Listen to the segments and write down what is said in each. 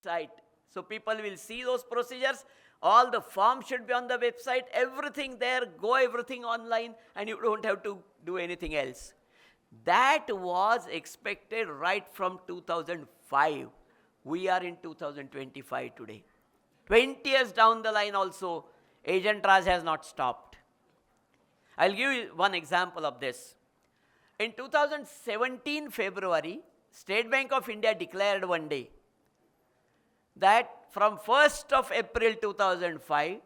site. So people will see those procedures. All the forms should be on the website. Everything there, everything online, and you don't have to do anything else. That was expected right from 2005. We are in 2025 today. 20 years down the line also, Agent Raj has not stopped. I'll give you one example of this. In 2017 February, State Bank of India declared one day that from 1st of April 2005,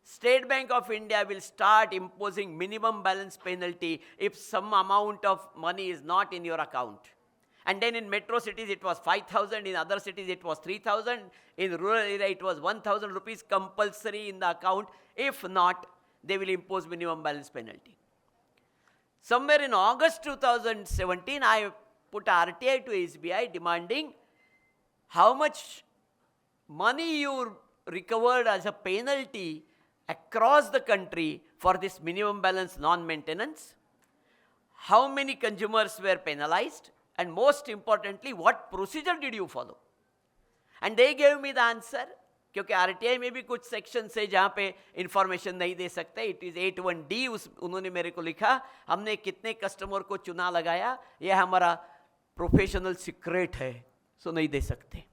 State Bank of India will start imposing minimum balance penalty if some amount of money is not in your account. And then in metro cities it was 5,000, in other cities it was 3,000, in rural area it was 1,000 rupees compulsory in the account. If not, they will impose minimum balance penalty. Somewhere in August 2017, I put RTI to SBI demanding how much money you recovered as a penalty across the country for this minimum balance non-maintenance, how many consumers were penalized, and most importantly, what procedure did you follow? And they gave me the answer, क्योंकि RTI में भी कुछ section है जहाँ पे information नहीं दे सकते. It is 81D. उन्होंने मेरे को लिखा, हमने कितने कस्टमर को चुना लगाया, यह हमारा प्रोफेशनल सीक्रेट है, सो नहीं दे सकते.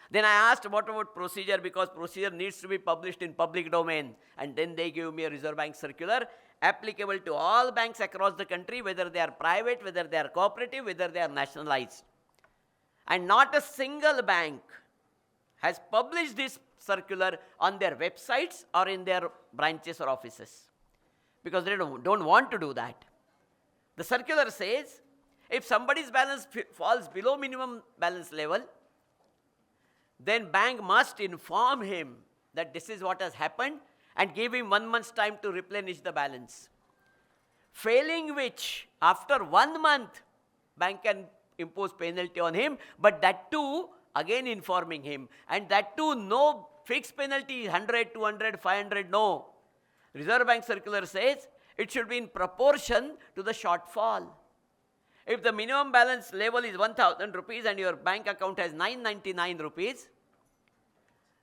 Then I asked what about procedure, because procedure needs to be published in public domain. And then they gave me a Reserve Bank circular applicable to all banks across the country, whether they are private, whether they are cooperative, whether they are nationalized. And not a single bank has published this circular on their websites or in their branches or offices, because they don't want to do that. The circular says, if somebody's balance falls below minimum balance level, then bank must inform him that this is what has happened and give him 1 month's time to replenish the balance. Failing which, after 1 month, bank can impose penalty on him, but that too, again informing him. And that too, no fixed penalty, 100, 200, 500, no. Reserve Bank circular says it should be in proportion to the shortfall. If the minimum balance level is 1,000 rupees and your bank account has 999 rupees,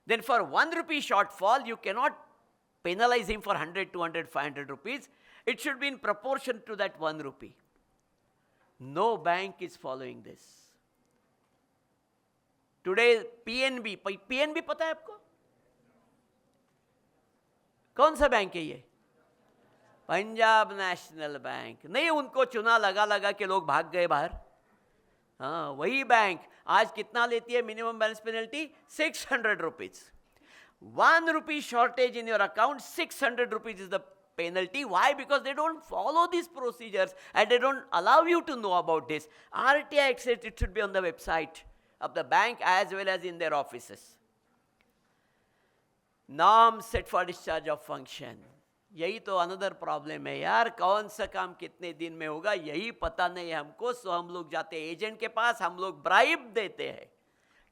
then for 1 rupee shortfall, you cannot penalize him for 100, 200, 500 rupees. It should be in proportion to that 1 rupee. No bank is following this. Today, PNB पता है आपको? कौन सा bank है ये? Punjab national bank. नहीं, उनको चुना लगा के लोग भाग गए बाहर. हाँ, वही बैंक आज कितना लेती है minimum balance penalty? 600 rupees. 1 rupee shortage in your account, 600 rupees is the penalty. Why? Because they don't follow these procedures and they don't allow you to know about this. RTI says it should be on the website of the bank as well as in their offices. Norms set for discharge of function. यही तो another problem है यार. कौन सा काम कितने दिन में होगा यही पता नहीं है हमको. सो हम लोग जाते हैं एजेंट के पास, हम लोग ब्राइब देते हैं.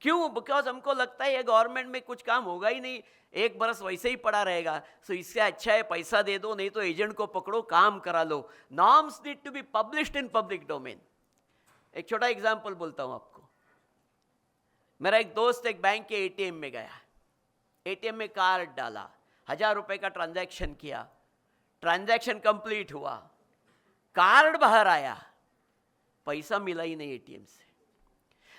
क्यों? बिकॉज हमको लगता है ये गवर्नमेंट में कुछ काम होगा ही नहीं, 1 बरस वैसे ही पड़ा रहेगा. सो इससे अच्छा है पैसा दे दो, नहीं तो एजेंट को पकड़ो, काम करा लो. Norms need to be published in public domain. एक छोटा एग्जाम्पल बोलता हूँ आपको. मेरा एक दोस्त एक बैंक के ATM में गया, ATM में कार्ड डाला, 1000 रुपए का ट्रांजैक्शन किया, ट्रांजैक्शन कंप्लीट हुआ, कार्ड बाहर आया, पैसा मिला ही नहीं ATM से.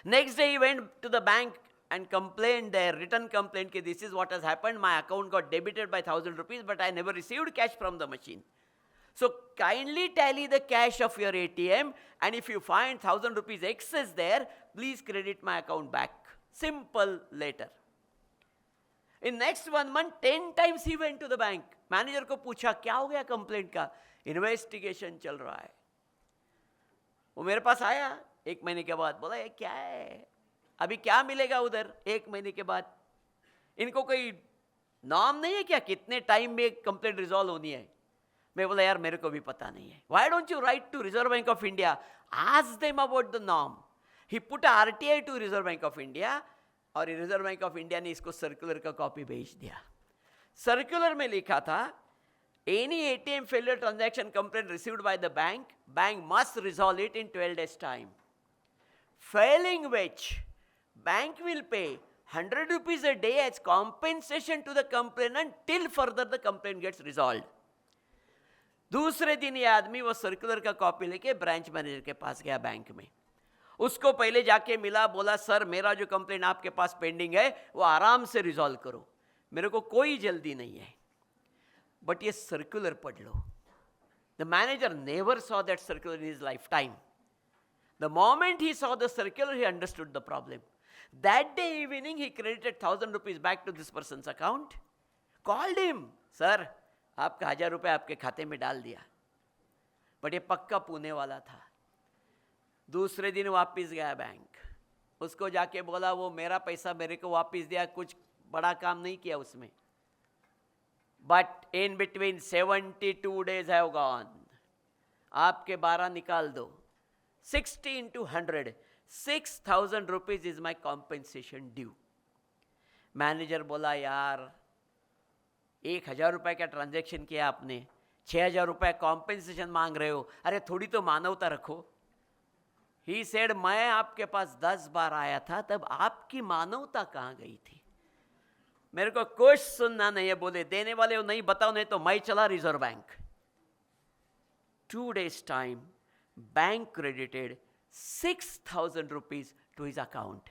Next day he went to the bank and complained there, written complaint कि this is what has happened, my account got debited by 1,000 rupees, but I never received cash from the machine. So kindly tally the cash of your ATM, and if you find 1,000 rupees excess there, please credit my account back. Simple letter. In next 1 month, 10 times he went to the bank. Manager को पूछा क्या हो गया complaint का? Investigation चल रहा है. वो मेरे पास आया 1 महीने के बाद, बोला ये क्या है, अभी क्या मिलेगा उधर 1 महीने के बाद? इनको कोई नाम नहीं है क्या कितने टाइम में कंप्लेंट रिजॉल्व होनी है? मैं बोला यार मेरे को भी पता नहीं है. Why don't you write to Reserve Bank of India, ask them about the norm. He put a RTI to Reserve Bank of India, और रिजर्व बैंक ऑफ इंडिया ने इसको सर्कुलर का कॉपी भेज दिया. सर्कुलर में लिखा था, any ATM failure transaction complaint received by the bank, bank must resolve it in 12 days time. Failing which, bank will pay 100 rupees a day as compensation to the complainant till further the complaint gets resolved. दूसरे दिन ये आदमी वो circular का copy लेके branch manager के पास गया bank में. उसको पहले जाके मिला, बोला सर मेरा जो कंप्लेंट आपके पास पेंडिंग है वो आराम से रिजॉल्व करो, मेरे को कोई जल्दी नहीं है, बट ये सर्कुलर पढ़ लो. The manager never saw that circular in his lifetime. The moment he saw the circular, he understood the problem. That day evening, he credited 1,000 rupees back to this person's account. Called him, sir, आपका 1,000 रुपये आपके खाते में डाल दिया. But ये पक्का पुणे वाला था. दूसरे दिन वापस गया बैंक, उसको जाके बोला वो मेरा पैसा मेरे को वापस दिया, कुछ बड़ा काम नहीं किया उसमें. But in between 72 days have gone. आपके 12 निकाल दो. 60 into 100, 6,000 rupees is my compensation due. Manager बोला यार 1,000 रुपए का ट्रांजैक्शन किया आपने, 6,000 रुपए कॉम्पेंसेशन मांग रहे हो, अरे थोड़ी तो मानवता रखो. ही सेड मैं आपके पास 10 बार आया था, तब आपकी मानवता कहाँ गई थी? मेरे को कुछ सुनना नहीं है. बोले देने वाले हो नहीं बताओ, नहीं तो मैं चला reserve bank. 2 days time, bank credited 6,000 rupees to his account.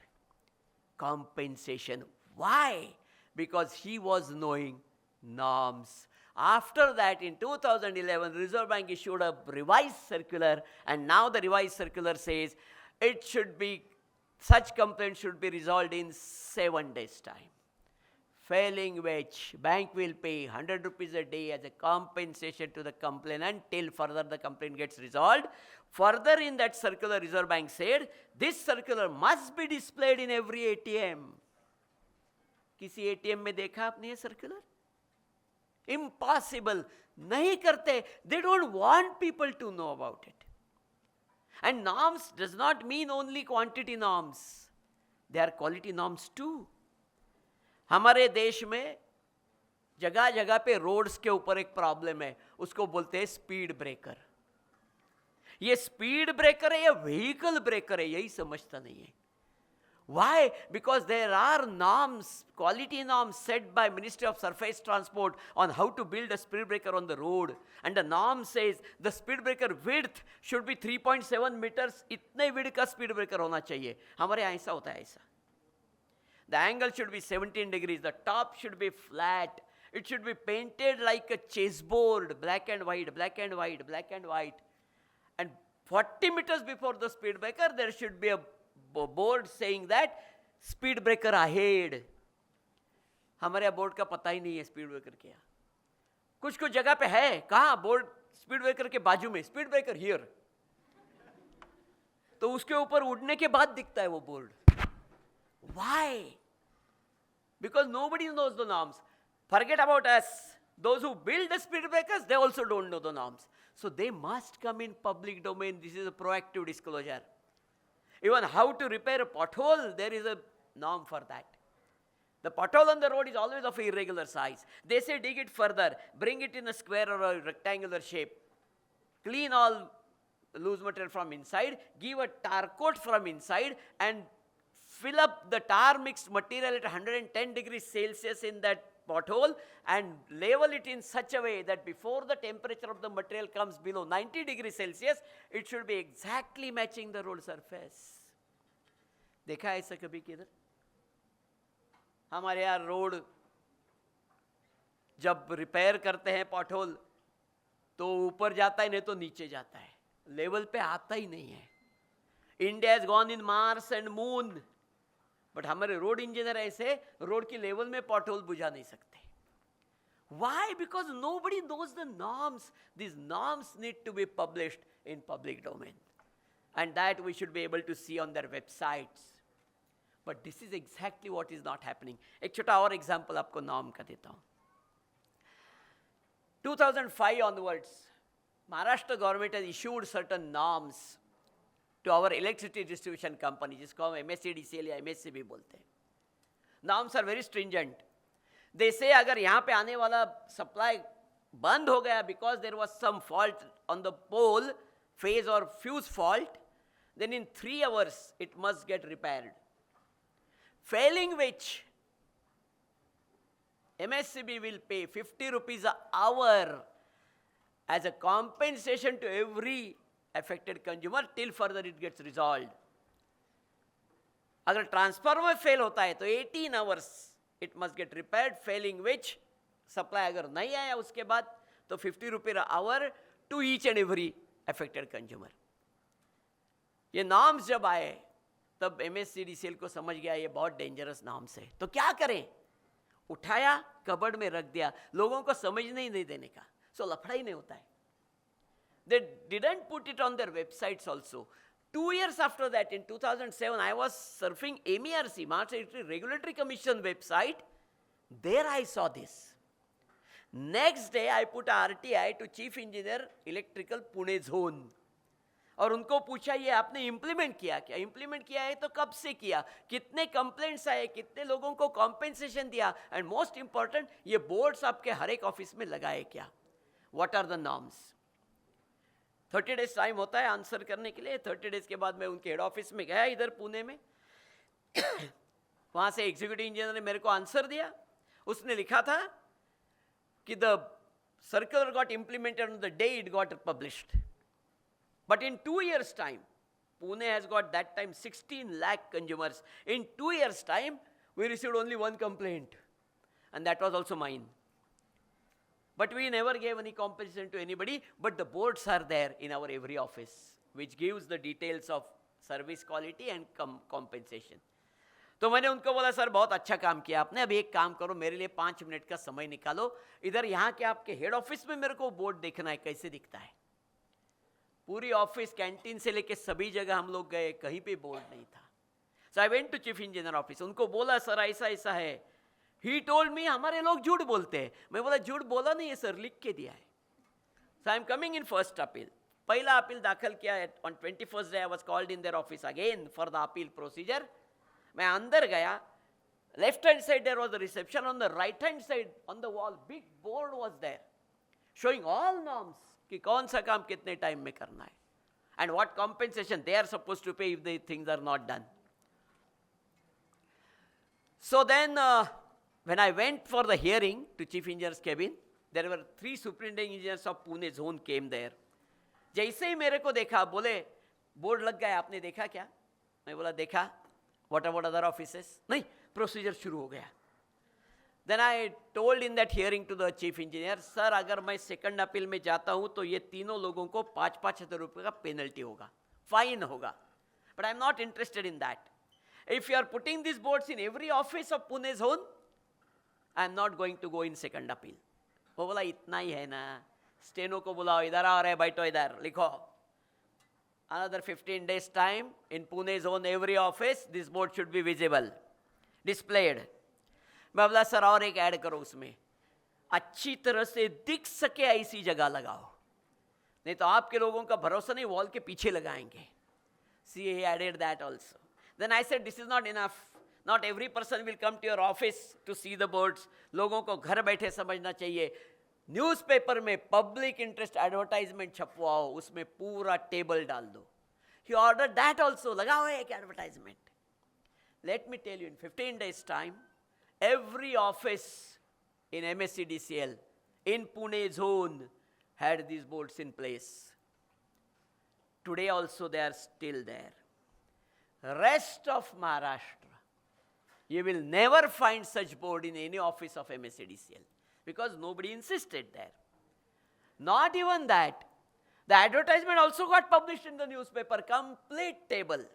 Compensation. Why? Because he was knowing norms. After that, in 2011, Reserve Bank issued a revised circular, and now the revised circular says it should be, such complaints should be resolved in 7 days time. Failing which, bank will pay 100 rupees a day as a compensation to the complainant till further the complaint gets resolved. Further in that circular, Reserve Bank said, this circular must be displayed in every ATM. किसी ATM में देखा आपने ये circular? Impossible. नहीं करते. They don't want people to know about it. And norms does not mean only quantity norms. They are quality norms too. हमारे देश में जगह जगह पे रोड्स के ऊपर एक प्रॉब्लम है, उसको बोलते हैं स्पीड ब्रेकर. ये स्पीड ब्रेकर है या व्हीकल ब्रेकर है, यही समझता नहीं है. Why? Because there are norms, quality norms set by Ministry of Surface Transport on how to build a speed breaker on the road. And the norm says the speed breaker width should be 3.7 meters. इतने width का speed breaker होना चाहिए. हमारे यहाँ ऐसा होता है ऐसा. The angle should be 17 degrees. The top should be flat. It should be painted like a chessboard, black and white, black and white, black and white. And 40 meters before the speed breaker, there should be a board saying that speed breaker ahead. हमारे board का पता ही नहीं है speed breaker क्या. कुछ कुछ जगह पे है, कहाँ बोर्ड स्पीड ब्रेकर के बाजू में, स्पीड ब्रेकर हियर, तो उसके ऊपर उड़ने के बाद दिखता है वो board. Why? Because nobody knows the norms. Forget about us. Those who build the speed breakers, they also don't know the norms. So they must come in public domain. This is a proactive disclosure. Even how to repair a pothole, there is a norm for that. The pothole on the road is always of irregular size. They say dig it further, bring it in a square or a rectangular shape, clean all loose material from inside, give a tar coat from inside, and fill up the tar mixed material at 110 degrees Celsius in that pothole and level it in such a way that before the temperature of the material comes below 90 degrees Celsius, it should be exactly matching the road surface. देखा है ऐसा कभी किधर? हमारे यहाँ road जब repair करते हैं पॉटहोल तो ऊपर जाता है, नहीं तो नीचे जाता है, लेवल पे आता ही नहीं है. India has gone in Mars and moon, but हमारे रोड इंजीनियर ऐसे रोड की लेवल में पॉटहोल बुझा नहीं सकते. Why? Because nobody knows the norms. These norms need to be published in public domain, and that we should be able to see on their websites. But this is exactly what is not happening. एक छोटा और example आपको norm का देता हूँ. 2005 onwards, Maharashtra government has issued certain norms to our electricity distribution company, जिसको हम MSEDCL या MSC भी बोलते हैं. Norms are very stringent. They say अगर यहाँ पे आने वाला supply बंद हो गया because there was some fault on the pole, phase or fuse fault, then in 3 hours it must get repaired. failing which MSCB will pay 50 rupees an hour as a compensation to every affected consumer till further it gets resolved. अगर transformer fail होता है तो 18 hours it must get repaired, failing which supply अगर नहीं आया उसके बाद तो 50 रुपये hour to each and every affected consumer. ये नॉर्म्स जब आए तब MSCDCL को समझ गया ये बहुत डेंजरस नॉर्म्स है. तो क्या करें? उठाया, कबर्ड में रख दिया, लोगों को समझने ही नहीं देने का, सो लफड़ा ही नहीं होता है. They didn't put it on their websites also. 2 years after that, in 2007, I was surfing MERC, Maharashtra Regulatory Commission website. There I saw this. Next day, I put RTI to Chief Engineer Electrical Pune Zone. और उनको पूछा ये आपने implement किया क्या? Implement किया है तो कब से किया, कितने कंप्लेंट्स आए, कितने लोगों को कॉम्पेंसेशन दिया, एंड मोस्ट इंपॉर्टेंट ये बोर्ड्स आपके हर एक ऑफिस में लगाए क्या? What are the norms? 30 days time होता है आंसर करने के लिए. 30 डेज के बाद मैं उनके हेड ऑफिस में गया इधर पुणे में. वहाँ से एग्जीक्यूटिव इंजीनियर ने मेरे को आंसर दिया. उसने लिखा था कि the circular got implemented on the day it got published, but in 2 years time Pune has got that time 16 lakh consumers. In 2 years time we received only 1 complaint, and that was also mine. But we never gave any compensation to anybody, but the boards are there in our every office, which gives the details of service quality and compensation. तो मैंने उनको बोला sir बहुत अच्छा काम किया आपने, अब एक काम करो मेरे लिए 5 मिनट का समय निकालो, इधर यहाँ के आपके हेड ऑफिस में मेरे को बोर्ड देखना है कैसे दिखता है. पूरी ऑफिस कैंटीन से लेके सभी जगह हम लोग गए, कहीं पे बोर्ड नहीं था. So I went to chief engineer office, उनको बोला सर ऐसा ऐसा है. ही टोल्ड मी हमारे लोग झूठ बोलते हैं. मैं बोला झूठ बोला नहीं है सर, लिख के दिया है. So I am coming in first appeal. पहला अपील दाखिल किया है on 21st day. I was called in their office again for the appeal procedure. मैं अंदर गया, left hand side there was the reception, on the right hand side on the wall big board was there showing all norms कि कौन सा काम कितने time में करना है and what compensation they are supposed to pay if the things are not done. So then when I went for the hearing to chief engineer's cabin, there were 3 superintending engineers of Pune zone came there. जैसे ही मेरे को देखा बोले board लग गया, आपने देखा क्या? मैं बोला देखा. What about other offices? नहीं, प्रोसीजर शुरू हो गया. Then I told in that hearing to the chief engineer, sir अगर मैं सेकंड अपील में जाता हूँ तो ये तीनों लोगों को 5-5 हजार रुपये का पेनल्टी होगा, फाइन होगा. But I am not interested in that. If you are putting these boards in every office of Pune zone, I am not going to go in second appeal. वो बोला इतना ही है ना, स्टेनो को बुलाओ, इधर आ रहे बैठो, इधर लिखो. Another 15 days time in Pune zone every office this board should be visible, displayed. मैं बोला सर और एक ऐड करो उसमें, अच्छी तरह से दिख सके ऐसी जगह लगाओ, नहीं तो आपके लोगों का भरोसा नहीं, वॉल के पीछे लगाएंगे. See, he added that also. Then I said this is not enough. Not every person will come to your office to see the boards. लोगों को घर बैठे समझना चाहिए. न्यूज़पेपर में पब्लिक इंटरेस्ट एडवर्टाइजमेंट छपवाओ, उसमें पूरा टेबल डाल दो. He ordered that also. लगाओ एक advertisement. Let me tell you, in 15 days time, every office in MSCDCL in Pune zone had these boards in place. Today also they are still there. Rest of Maharashtra, you will never find such board in any office of MSCDCL because nobody insisted there. Not even that. The advertisement also got published in the newspaper, complete table.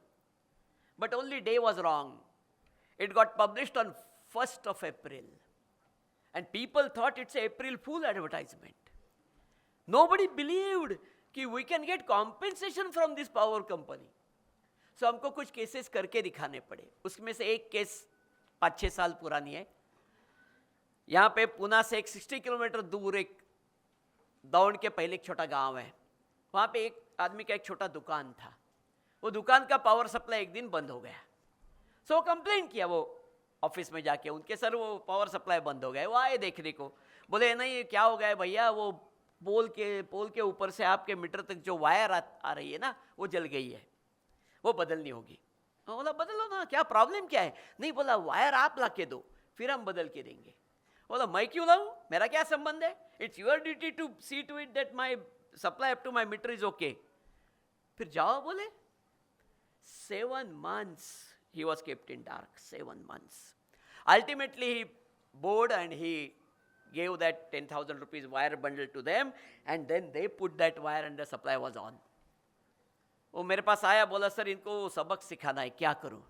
But only day was wrong. It got published on 1st of April. And people thought it's an April Fool advertisement. Nobody believed that we can get compensation from this power company. So हमको कुछ cases करके दिखाने पड़े. उसमें से एक case 5-6 साल पुरानी है. यहाँ पे पुणे से एक 60 किलोमीटर दूर एक दौड़ के पहले एक छोटा गांव है. वहाँ पे एक आदमी का एक छोटा दुकान था. वो दुकान का पावर सप्लाई एक दिन बंद हो गया. सो कंप्लेन किया वो ऑफिस में जाके, उनके सर वो पावर सप्लाई बंद हो गया. वो आए देखने को, बोले नहीं क्या हो गया भैया, वो पोल के ऊपर से आपके मीटर तक जो वायर आ रही है ना, वो जल गई है, वो बदलनी होगी. बोला बदलो ना, क्या प्रॉब्लम क्या है? नहीं, बोला वायर आप ला के दो, फिर हम बदल के देंगे। बोला मैं क्यों लाऊं, मेरा क्या संबंध है? It's your duty to see to it that my supply up to my meter is okay. फिर जाओ बोले। 7 months he was kept in dark, 7 months. Ultimately he bored and he gave that 10,000 rupees wire bundle to them, and then they put that wire and the supply was on. वो मेरे पास आया, बोला sir इनको सबक सिखाना है, क्या करूं?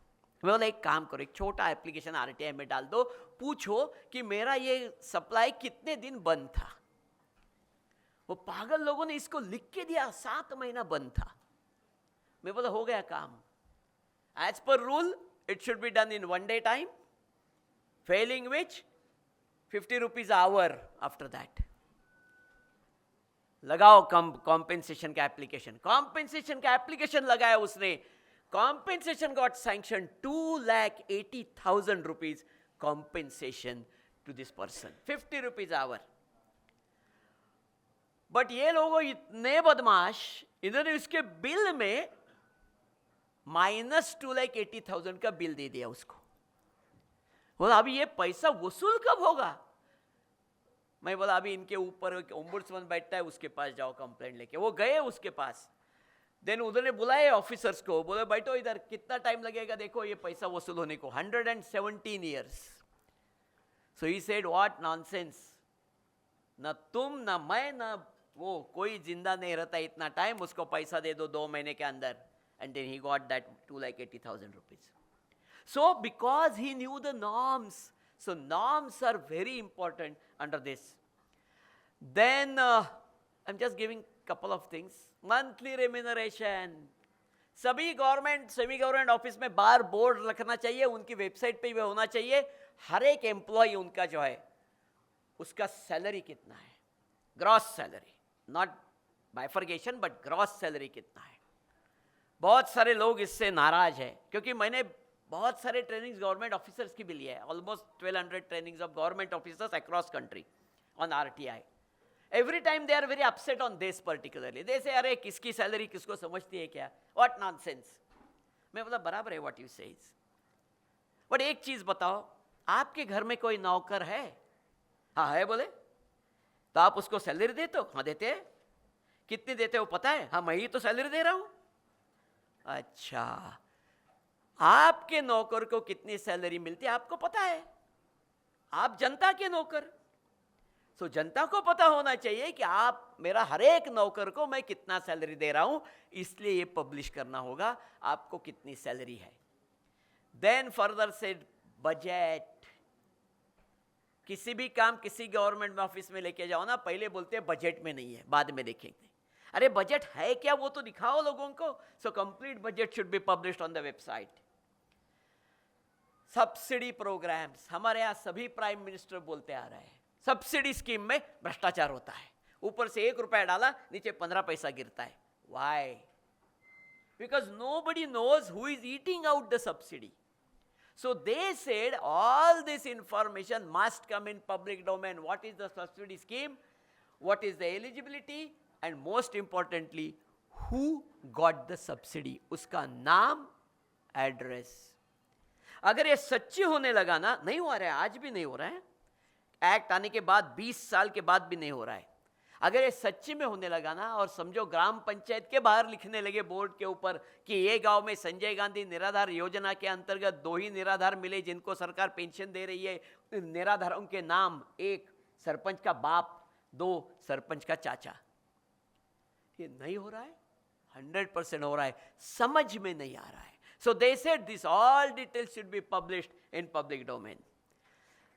मैं बोला एक काम करो, एक छोटा एप्लीकेशन आरटीआई में डाल दो, पूछो कि मेरा ये सप्लाई कितने दिन बंद था। वो पागल लोगों ने इसको लिख के दिया, 7 महीना बंद था। मैं बोला हो गया काम। As per rule, it should be done in 1 day time, failing which 50 rupees hour after that. लगाओ compensation का application. Compensation का application लगाया उसने. Compensation got sanctioned, 2,80,000 rupees compensation to this person, 50 rupees hour. But ये लोगों इतने बदमाश, इन्होंने उसके बिल में -2,80,000 का बिल दे दिया उसको। बोला अभी ये पैसा वसूल कब होगा? मैं बोला अभी इनके ऊपर ओम्बुड्समैन बैठता है, उसके पास जाओ कंप्लेंट लेके। वो गए उसके पास, देन उन्होंने बुलाए ऑफिसर्स को, बोले बैठो इधर, कितना टाइम लगेगा देखो ये पैसा वसूल होने को। 117 years. So he said what nonsense, ना तुम ना मैं ना वो, कोई जिंदा नहीं रहता इतना टाइम, उसको पैसा दे दो 2 महीने के अंदर। And then he got that 2,80,000 rupees. So because he knew the norms, so norms are very important under this. Then I'm just giving couple of things. Monthly remuneration. सभी गवर्नमेंट सेमी गवर्नमेंट ऑफिस में बार board रखना चाहिए, उनकी website पे भी होना चाहिए। हर एक एम्प्लॉय उनका जो है उसका सैलरी कितना है, gross salary, not bifurcation but gross salary कितना है। बहुत सारे लोग इससे नाराज है, क्योंकि मैंने बहुत सारे ट्रेनिंग्स गवर्नमेंट ऑफिसर्स की भी लिया है, almost 1200 trainings of government officers across country on RTI. Every time they are very upset on this particularly. They say अरे किसकी सैलरी किसको समझती है क्या, व्हाट नॉनसेंस। मैं बोला बराबर है व्हाट यू सेज, बट एक चीज बताओ, आपके घर में कोई नौकर है? हाँ है बोले, तो आप उसको सैलरी देते हो? हाँ देते हैं। कितनी देते हो पता है? हाँ मैं ही तो सैलरी दे रहा हूं। अच्छा, आपके नौकर को कितनी सैलरी मिलती है आपको पता है? आप जनता के नौकर, सो जनता को पता होना चाहिए कि आप, मेरा हर एक नौकर को मैं कितना सैलरी दे रहा हूं, इसलिए ये पब्लिश करना होगा आपको कितनी सैलरी है। देन फर्दर से बजट। किसी भी काम किसी गवर्नमेंट ऑफिस में लेके जाओ ना, पहले बोलते हैं बजट में नहीं है, बाद में देखेंगे। अरे बजट है क्या, वो तो दिखाओ लोगों को। So complete budget should be published on the website. Subsidy programmes, हमारे यहां सभी प्राइम मिनिस्टर बोलते आ रहे हैं सब्सिडी स्कीम में भ्रष्टाचार होता है। ऊपर से 1 रुपया डाला, नीचे 15 पैसा गिरता है। Why? Because nobody knows who is eating out the subsidy. So they said all this information must come in public domain. What is the subsidy scheme? What is the eligibility? And most importantly, who got the subsidy? उसका नाम, address. अगर ये सच्ची होने लगा ना, नहीं हो रहा है, आज भी नहीं हो रहा है, एक्ट आने के बाद 20 साल के बाद भी नहीं हो रहा है। अगर ये सच्ची में होने लगा ना, और समझो ग्राम पंचायत के बाहर लिखने लगे बोर्ड के ऊपर कि ये गांव में संजय गांधी निराधार योजना के अंतर्गत 2 ही निराधार मिले जिनको सरकार पेंशन दे रही है, निराधारों के नाम, 1 सरपंच का बाप, 2 सरपंच का चाचा। ये नहीं हो रहा है, 100% हो रहा है, समझ में नहीं आ रहा है। So they said this all details should be published in public domain.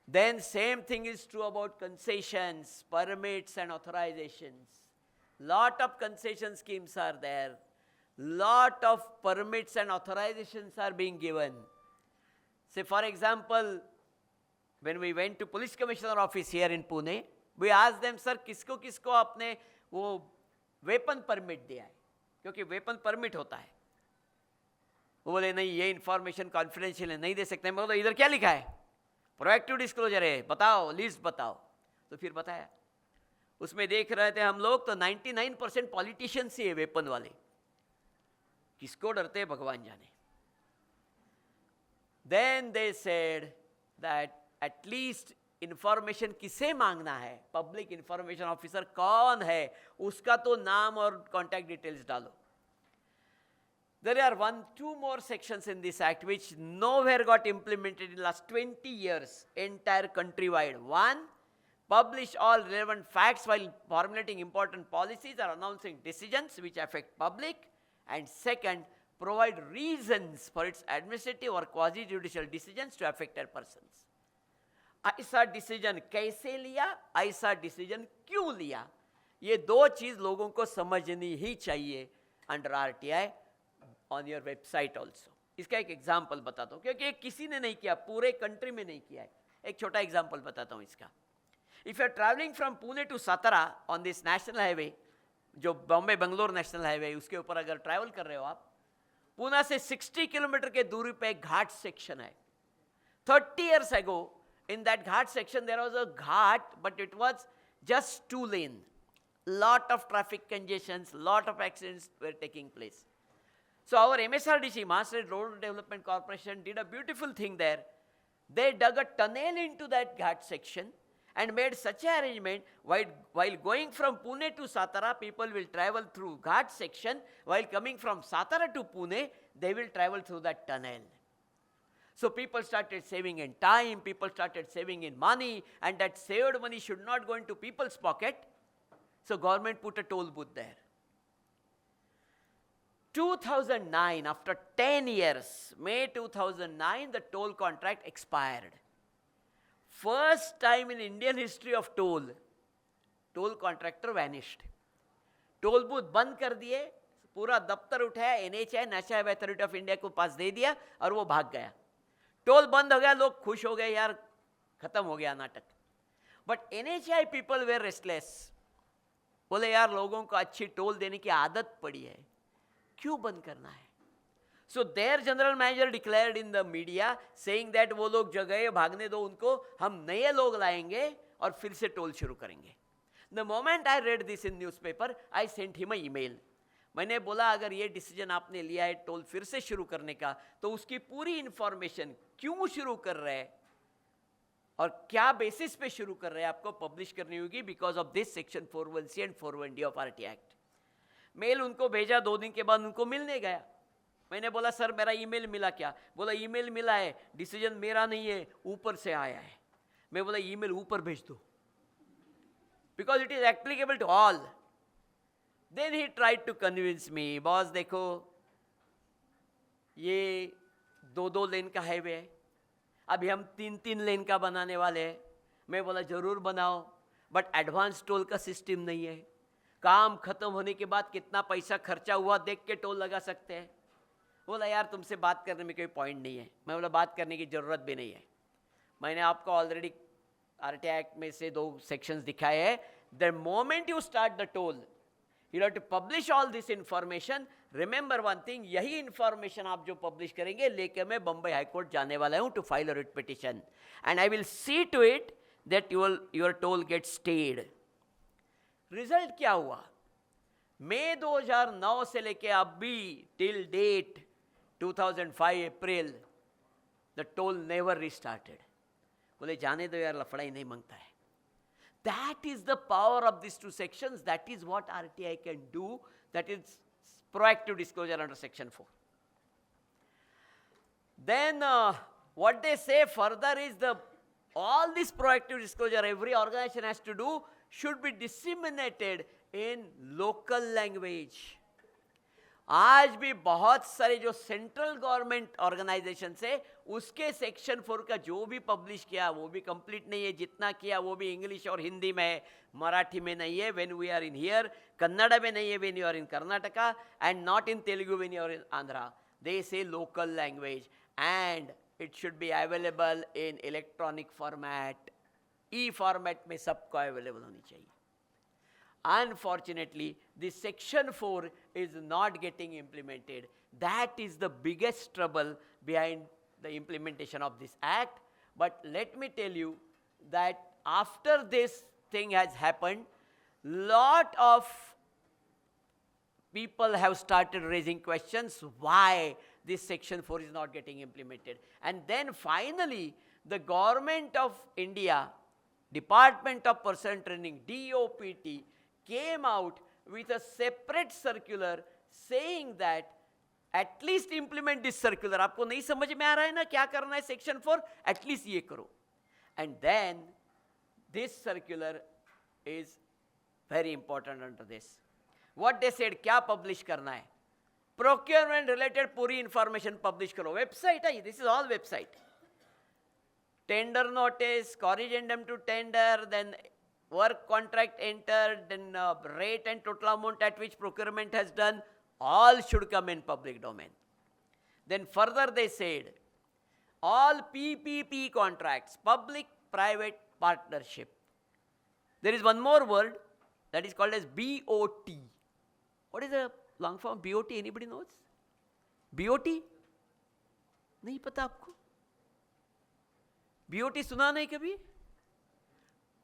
Then same thing is true about concessions, permits and authorizations. Lot of concession schemes are there. Lot of permits and authorizations are being given. Say for example, when we went to police commissioner office here in Pune, we asked them, sir किसको किसको आपने वो weapon permit दिया है, क्योंकि weapon permit होता है। वो बोले नहीं ये इंफॉर्मेशन कॉन्फिडेंशियल है, नहीं दे सकते। मैं बोला इधर क्या लिखा है? प्रोएक्टिव डिस्क्लोजर है, बताओ, लिस्ट बताओ। तो फिर बताया, उसमें देख रहे थे हम लोग तो 99% पॉलिटिशियंस ही है वेपन वाले। किसको डरते हैं भगवान जाने। Then they said that at least information किसे मांगना है, पब्लिक इंफॉर्मेशन ऑफिसर कौन है, उसका तो नाम और कॉन्टैक्ट डिटेल्स डालो. There are two more sections in this act which nowhere got implemented in the last 20 years, entire countrywide. One, publish all relevant facts while formulating important policies or announcing decisions which affect public. And second, provide reasons for its administrative or quasi-judicial decisions to affected persons. ऐसा decision कैसे लिया, ऐसा decision क्यों लिया, ये दो चीज लोगों को समझनी ही चाहिए under RTI on your website also. इसका एक एग्जाम्पल बताता हूँ, क्योंकि किसी ने नहीं किया, पूरे कंट्री में नहीं किया है. एक छोटा एग्जाम्पल बताता हूँ इसका. If you are travelling from Pune to Satara on this national highway, जो बॉम्बे बंगलोर नेशनल हाईवे, उसके ऊपर अगर ट्रैवल कर रहे हो आप, पुणे से 60 किलोमीटर के दूरी पे एक घाट सेक्शन है. 30 years ago in that ghat section there was a ghat, but it was just 2 lane. Lot of traffic congestions, lot of accidents were taking place. So our MSRDC, Master Road Development Corporation, did a beautiful thing there. They dug a tunnel into that ghat section and made such an arrangement while going from Pune to Satara, people will travel through ghat section. While coming from Satara to Pune, they will travel through that tunnel. So people started saving in time, people started saving in money, and that saved money should not go into people's pocket. So government put a toll booth there. 2009, after 10 years, May 2009, the toll contract expired. First time in Indian history of toll contractor vanished. Toll booth बंद कर दिए, पूरा दफ्तर उठाया, NHAI, national highway authority of India को पास दे दिया और वो भाग गया. टोल बंद हो गया, लोग खुश हो गए, यार खत्म हो गया नाटक. But NHAI people were restless, बोले यार लोगों को अच्छी टोल देने की आदत पड़ी है, क्यों बंद करना है. So their general manager declared in the media saying that वो लोग जगह भागने दो उनको, हम नए लोग लाएंगे और फिर से टोल शुरू करेंगे. The moment I read this in newspaper, I sent him a email. मैंने बोला अगर ये डिसीजन आपने लिया है टोल फिर से शुरू करने का, तो उसकी पूरी इंफॉर्मेशन क्यों शुरू कर रहे हैं और क्या बेसिस पे शुरू कर रहे हैं, आपको पब्लिश करनी होगी because of this section 4(1)C and 4(1)D ऑफ आरटीआई एक्ट. मेल उनको भेजा, 2 दिन के बाद उनको मिलने गया. मैंने बोला सर मेरा ईमेल मिला क्या? बोला ईमेल मिला है, डिसीजन मेरा नहीं है, ऊपर से आया है. मैं बोला ईमेल ऊपर भेज दो because it is applicable to all. Then he tried to convince me, boss देखो ये 2 लेन का हाईवे है, अभी हम 3 लेन का बनाने वाले हैं. मैं बोला जरूर बनाओ, बट एडवांस टोल का सिस्टम नहीं है. काम खत्म होने के बाद कितना पैसा खर्चा हुआ देख के टोल लगा सकते हैं. बोला यार तुमसे बात करने में कोई पॉइंट नहीं है. मैं बोला बात करने की ज़रूरत भी नहीं है. मैंने आपको ऑलरेडी आरटीआई एक्ट में से 2 सेक्शंस दिखाए हैं. The moment you start the toll, you have to publish all this information. Remember one thing, यही information आप जो publish करेंगे लेके मैं बम्बई हाई कोर्ट जाने वाला हूँ to file a writ petition, and I will see to it that your toll gets stayed. Result क्या हुआ? मई 2009 से लेके अभी till date 2005 April the toll never restarted. बोले जाने दो यार, लफड़ा ही नहीं मांगता है. That is the power of these 2 sections. That is what RTI can do. That is proactive disclosure under section 4. Then what they say further is all this proactive disclosure every organization has to do should be disseminated in local language. आज भी बहुत सारे जो central government organisation है उसके section 4 का जो भी पब्लिश किया वो भी कंप्लीट नहीं है. जितना किया वो भी इंग्लिश और हिंदी में है, मराठी में नहीं है when we are in here, Kannada में नहीं है when you are in Karnataka, and not in Telugu when you are in Andhra. They say local language and it should be available in electronic format. E format में सबको अवेलेबल होनी चाहिए. Unfortunately, this section 4 is not getting implemented. That is the biggest trouble behind the implementation of this act. But let me tell you that after this thing has happened, lot of people have started raising questions why this section 4 is not getting implemented. And then finally, the government of India, Department of Personnel Training, DOPT, came out with a separate circular saying that at least implement this circular. आपको नहीं समझ में आ रहा है ना क्या करना है section 4, at least ये करो. And then this circular is very important under this. What they said, क्या publish करना है? Procurement related पूरी information publish करो. Website है, this is all website. Tender notice, corrigendum to tender, then work contract entered, then rate and total amount at which procurement has done, all should come in public domain. Then further they said, all PPP contracts, public-private partnership. There is one more word that is called as BOT. What is the long form BOT? Anybody knows? BOT? नहीं पता आपको? BOT सुना नहीं कभी?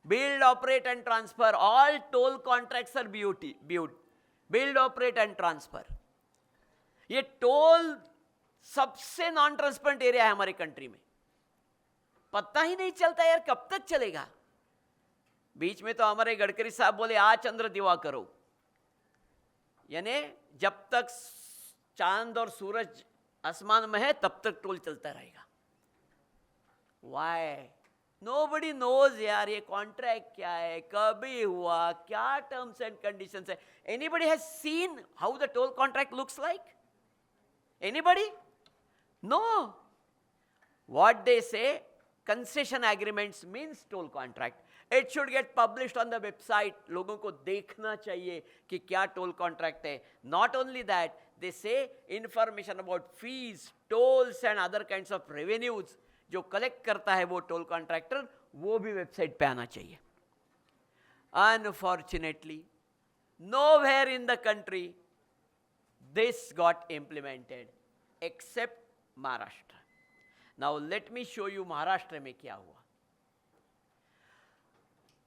Build, operate and transfer. All toll contracts are BOT. Build, operate and transfer. ये toll सबसे non transparent area है हमारे कंट्री में. पता ही नहीं चलता यार कब तक चलेगा. बीच में तो हमारे गडकरी साहब बोले आ चंद्र दिवा करो, यानी जब तक चांद और सूरज आसमान में है तब तक टोल चलता रहेगा. Why? Nobody knows यार ये कॉन्ट्रैक्ट क्या है, कभी हुआ, क्या टर्म्स एंड कंडीशंस है. Anybody has seen how the toll contract looks like? Anybody? No. What they say, concession agreements means toll contract. It should get published on the website. लोगों को देखना चाहिए कि क्या toll contract है. Not only that, they say information about fees, tolls and other kinds of revenues जो collect करता है वो टोल कॉन्ट्रैक्टर, वो भी वेबसाइट पे आना चाहिए. Unfortunately, nowhere in the country this got implemented except Maharashtra. Now let me show you Maharashtra में क्या हुआ.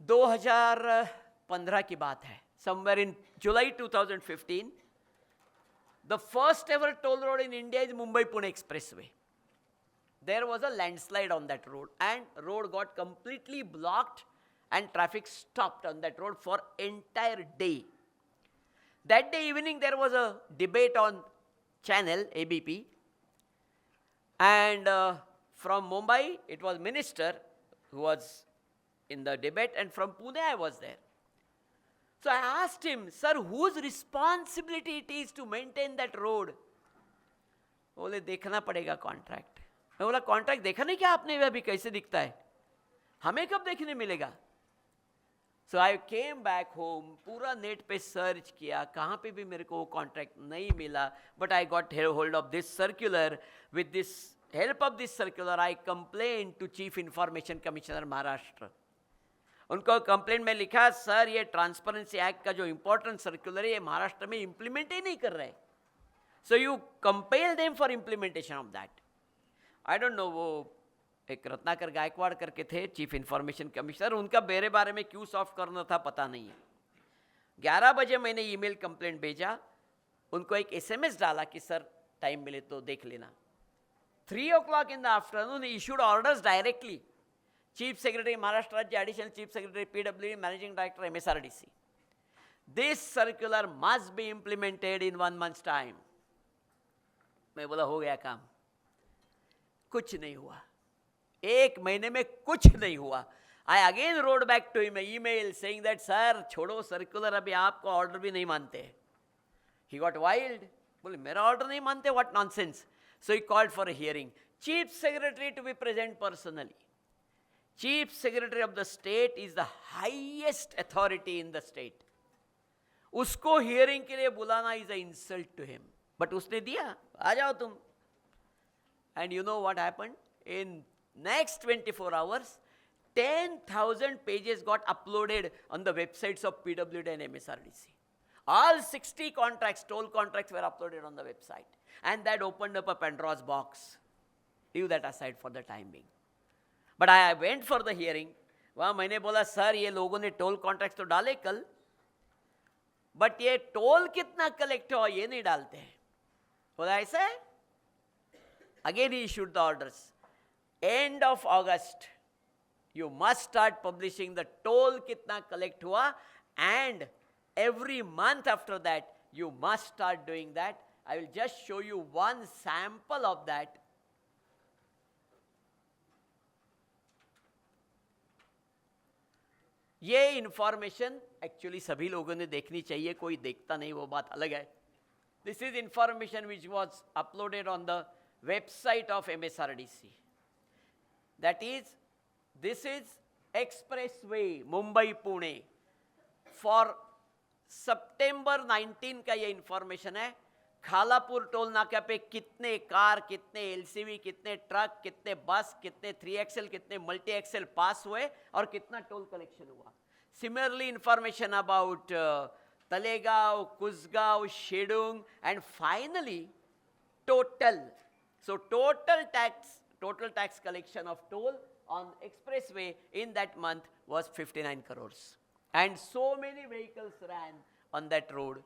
2015 की बात है. Somewhere in July 2015, the first ever toll road in India is Mumbai-Pune Expressway. There was a landslide on that road and road got completely blocked and traffic stopped on that road for entire day. That day evening there was a debate on channel ABP, and from Mumbai it was minister who was in the debate, and from Pune I was there. So I asked him, sir, whose responsibility it is to maintain that road? बोले देखना पड़ेगा contract. मैं बोला contract देखा नहीं क्या आपने अभी कैसे दिखता है, हमें कब देखने मिलेगा. सो आई केम बैक होम, पूरा नेट पे सर्च किया, कहाँ पे भी मेरे को वो कॉन्ट्रैक्ट नहीं मिला. But I got hold of this circular. With this help of this circular I complain to chief information commissioner Maharashtra. उनको कंप्लेंट में लिखा, सर ये ट्रांसपेरेंसी एक्ट का जो इंपॉर्टेंट सर्कुलर है ये महाराष्ट्र में इंप्लीमेंट ही नहीं कर रहे, so you compel them for implementation of that. I don't know, वो एक रत्नाकर गायकवाड़ करके थे चीफ इंफॉर्मेशन कमिश्नर, उनका मेरे बारे में क्यों सॉफ्ट करना था पता नहीं है. 11 बजे मैंने ईमेल कंप्लेंट भेजा, उनको एक SMS डाला कि सर टाइम मिले तो देख लेना. 3 o'clock in the afternoon he issued orders directly. Chief Secretary Maharashtra Rajya, Additional Chief Secretary PWD, Managing Director MSRDC. This circular must be implemented in 1 month's time. मैं बोला हो गया काम. कुछ नहीं हुआ, 1 महीने में कुछ नहीं हुआ. I again wrote back to him an email saying that sir छोड़ो सर्कुलर, अभी आपको ऑर्डर भी नहीं मानते. He got wild. बोले मेरा ऑर्डर नहीं मानते, what nonsense. So he called for a hearing. Chief Secretary to be present personally. Chief Secretary of the state is the highest authority in the state. उसको hearing के लिए बुलाना is an insult to him. But उसने दिया, आ जाओ तुम. And you know what happened? In next 24 hours, 10,000 pages got uploaded on the websites of PWD and MSRDC. All 60 contracts, toll contracts were uploaded on the website. And that opened up a Pandora's box. Leave that aside for the time being. But I went for the hearing. वहाँ मैंने बोला sir ये लोगों ने toll contract तो डाले कल, but ये टोल कितना कलेक्ट हुआ ये नहीं डालते हैं. बोला ऐसा है, Again he issued the orders. End of August, you must start publishing the toll kitna collect hua, and every month after that, you must start doing that. I will just show you one sample of that. ये information actually सभी लोगों ने देखनी चाहिए, कोई देखता नहीं वो बात अलग है. This is information which was uploaded on the website of MSRDC. That is, this is expressway Mumbai Pune for September 19 का ये इंफॉर्मेशन है. खालापुर टोल नाका पे कितने कार, कितने एलसीवी, कितने ट्रक, कितने बस, कितने 3XL, कितने मल्टी एक्सल पास हुए और कितना टोल कलेक्शन हुआ. Similarly, information about Talegaon, Kusgaon, Shedung, and finally total. So total tax collection of toll on expressway in that month was 59 crores. And so many vehicles ran on that road.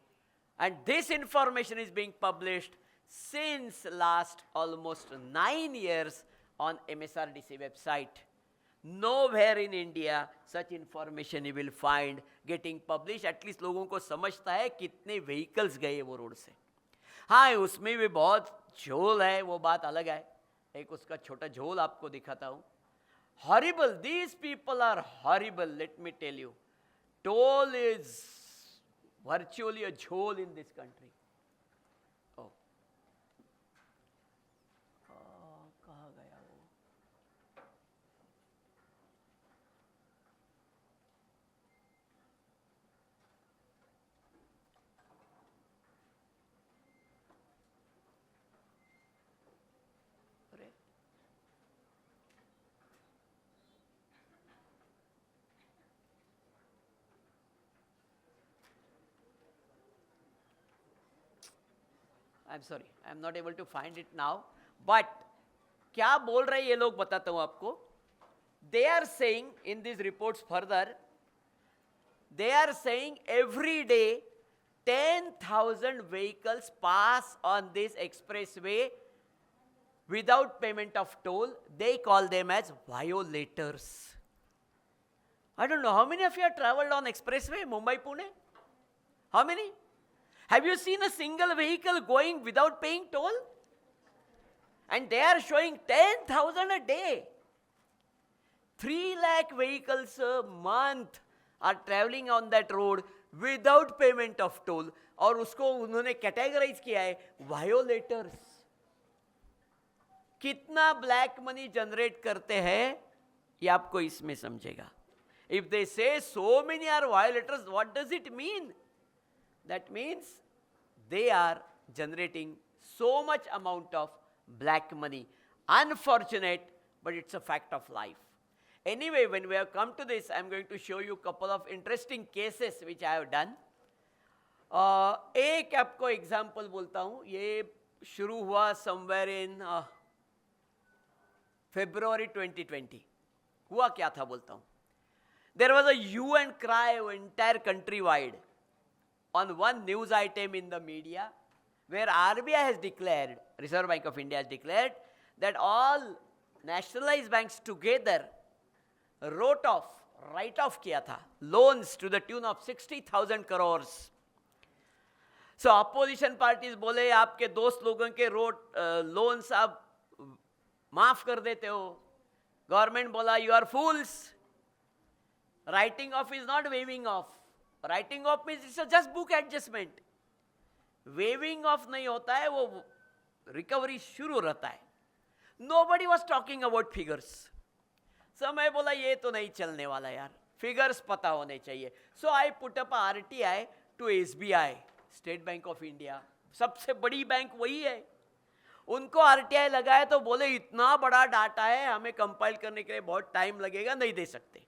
And this information is being published since last almost 9 years on MSRDC website. Nowhere in India such information you will find getting published. At least लोगों को समझता है कितने vehicles गए वो road से. हाँ, उसमें भी बहुत झोल है, वो बात अलग है. एक उसका छोटा झोल आपको दिखाता हूँ. Horrible, these people are horrible, let me tell you. Toll is virtually a jhol in this country. Oh. कहाँ गया वो? अरे I'm sorry, I'm not able to find it now. But क्या बोल रहे ये लोग बताता हूँ आपको. They are saying in these reports further, they are saying every day 10,000 vehicles pass on this expressway without payment of toll. They call them as violators. I don't know, how many of you have traveled on expressway, Mumbai Pune? How many? Have you seen a single vehicle going without paying toll? And they are showing 10,000 a day. 3 lakh vehicles a month are traveling on that road without payment of toll. और उसको उन्होंने categorise किया है violators. कितना black money generate करते हैं ये आपको इसमें समझेगा. If they say so many are violators, what does it mean? That means they are generating so much amount of black money. Unfortunate, but it's a fact of life. Anyway, when we have come to this, I'm going to show you a couple of interesting cases which I have done. एक आपको example बोलता हूँ. ये शुरू हुआ somewhere in February 2020. हुआ क्या था बोलता हूँ. There was a hue and cry entire countrywide on one news item in the media where RBI has declared, Reserve Bank of India has declared, that all nationalized banks together wrote off, write-off किया था, loans to the tune of 60,000 crores. So opposition parties बोले आपके दोस्त लोगों के loans आप माफ कर देते हो. Government बोला you are fools. Writing off is not waiving off. Writing off means it's just book adjustment. Waiving off नहीं होता है, वो recovery शुरू रहता है. Nobody was talking about figures. So मैं बोला ये तो नहीं चलने वाला यार, figures पता होने चाहिए. So I put up a RTI to SBI, State Bank of India. सबसे बड़ी बैंक वही है. उनको RTI लगाया तो बोले इतना बड़ा डाटा है, हमें कंपाइल करने के लिए बहुत टाइम लगेगा, नहीं दे सकते.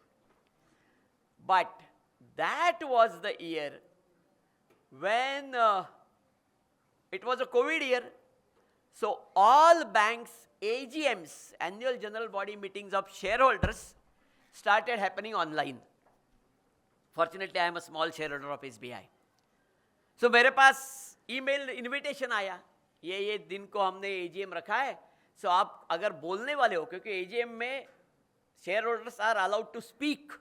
But that was the year when it was a COVID year. So all banks, AGMs, annual general body meetings of shareholders started happening online. Fortunately, I am a small shareholder of SBI. So मेरे पास email invitation आया, ये दिन को हमने AGM रखा है, सो आप अगर बोलने वाले हो, क्योंकि एजीएम में shareholders are allowed to speak,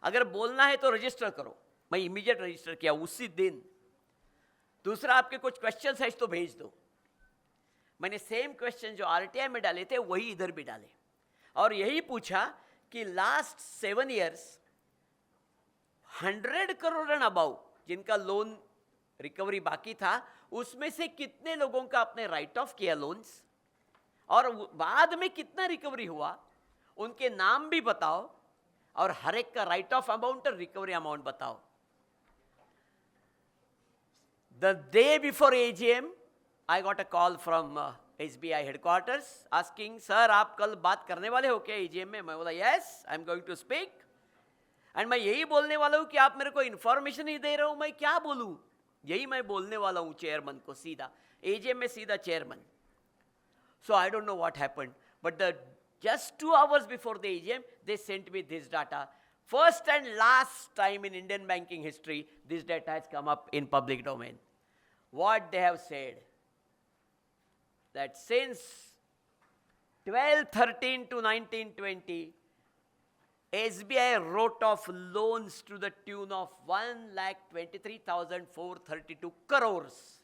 अगर बोलना है तो रजिस्टर करो। मैं इमीडिएट रजिस्टर किया उसी दिन। दूसरा, आपके कुछ क्वेश्चन है तो भेज दो। मैंने सेम क्वेश्चन जो आरटीआई में डाले थे वही इधर भी डाले, और यही पूछा कि last 7 years 100 crore and above जिनका लोन रिकवरी बाकी था, उसमें से कितने लोगों का आपने राइट ऑफ किया लोन्स, और बाद में कितना रिकवरी हुआ, उनके नाम भी बताओ, और हर एक का राइट ऑफ अमाउंट और रिकवरी अमाउंट बताओ। The day before AGM, I got a call from SBI headquarters asking, sir, आप कल बात करने वाले हो क्या AGM में? मैं बोला yes, I'm going to speak. And मैं यही बोलने वाला हूँ कि आप मेरे को इन्फॉर्मेशन नहीं दे रहे हो, मैं क्या बोलूँ? यही मैं बोलने वाला हूँ चेयरमैन को सीधा, AGM में सीधा chairman. So I don't know what happened, but just 2 hours before the AGM, they sent me this data. First and last time in Indian banking history, this data has come up in public domain. What they have said, that since 1213 to 1920, SBI wrote off loans to the tune of 1,23,432 crores.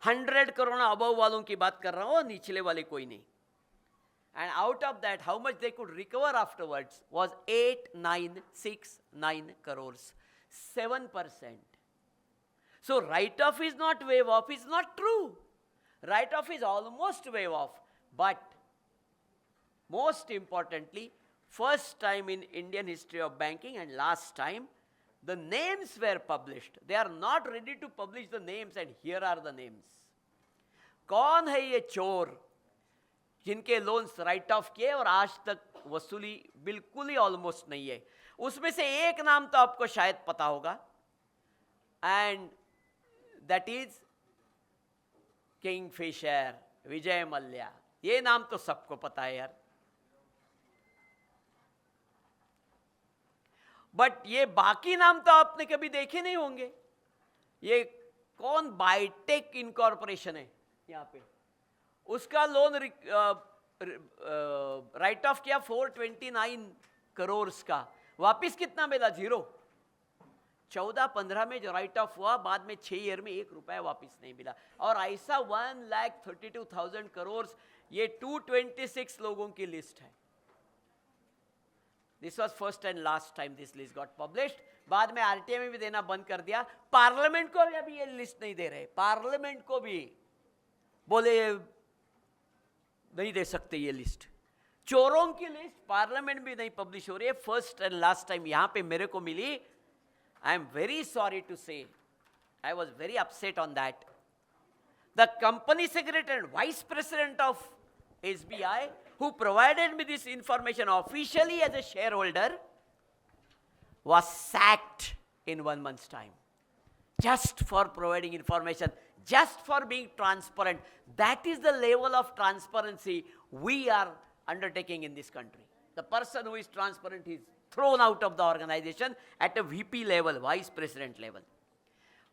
100 crore above वालों की बात कर रहा हूँ, निचले वाले कोई नहीं. And out of that, how much they could recover afterwards was 8,969 crores, 7%. So write-off is not wave off, is not true. Write-off is almost wave off, but most importantly, first time in Indian history of banking and last time, the names were published. They are not ready to publish the names, and here are the names. कौन है ये चोर जिनके loans right of किए और आज तक वसूली बिल्कुल ही ऑलमोस्ट नहीं है? उसमें से एक नाम तो आपको शायद पता होगा, and that is Kingfisher, Vijay Mallya. ये नाम तो सबको पता है यार. बट ये बाकी नाम तो आपने कभी देखे नहीं होंगे. ये कौन? बायोटेक इनकॉर्पोरेशन है यहाँ पे, उसका लोन राइट ऑफ किया 429 करोड़ का, वापिस कितना मिला? 0. 14-15 में जो राइट ऑफ हुआ, बाद में 6 ईयर में 1 रुपया वापिस नहीं मिला. और ऐसा 1,32,000 करोड़, ये 226 लोगों की लिस्ट है. This was first and last time this list got published. बाद में आरटीआई में भी देना बंद कर दिया. पार्लियामेंट को भी अभी ये लिस्ट नहीं दे रहे. पार्लियामेंट को भी बोले नहीं दे सकते ये लिस्ट. चोरों की लिस्ट पार्लियामेंट भी नहीं पब्लिश हो रही है. फर्स्ट एंड लास्ट टाइम यहां पे मेरे को मिली. I am very sorry to say, I was very upset on that. The company secretary and vice president of SBI, who provided me this information officially as a shareholder, was sacked in 1 month's time, just for providing information, just for being transparent. That is the level of transparency we are undertaking in this country. The person who is transparent is thrown out of the organization at a VP level, vice president level.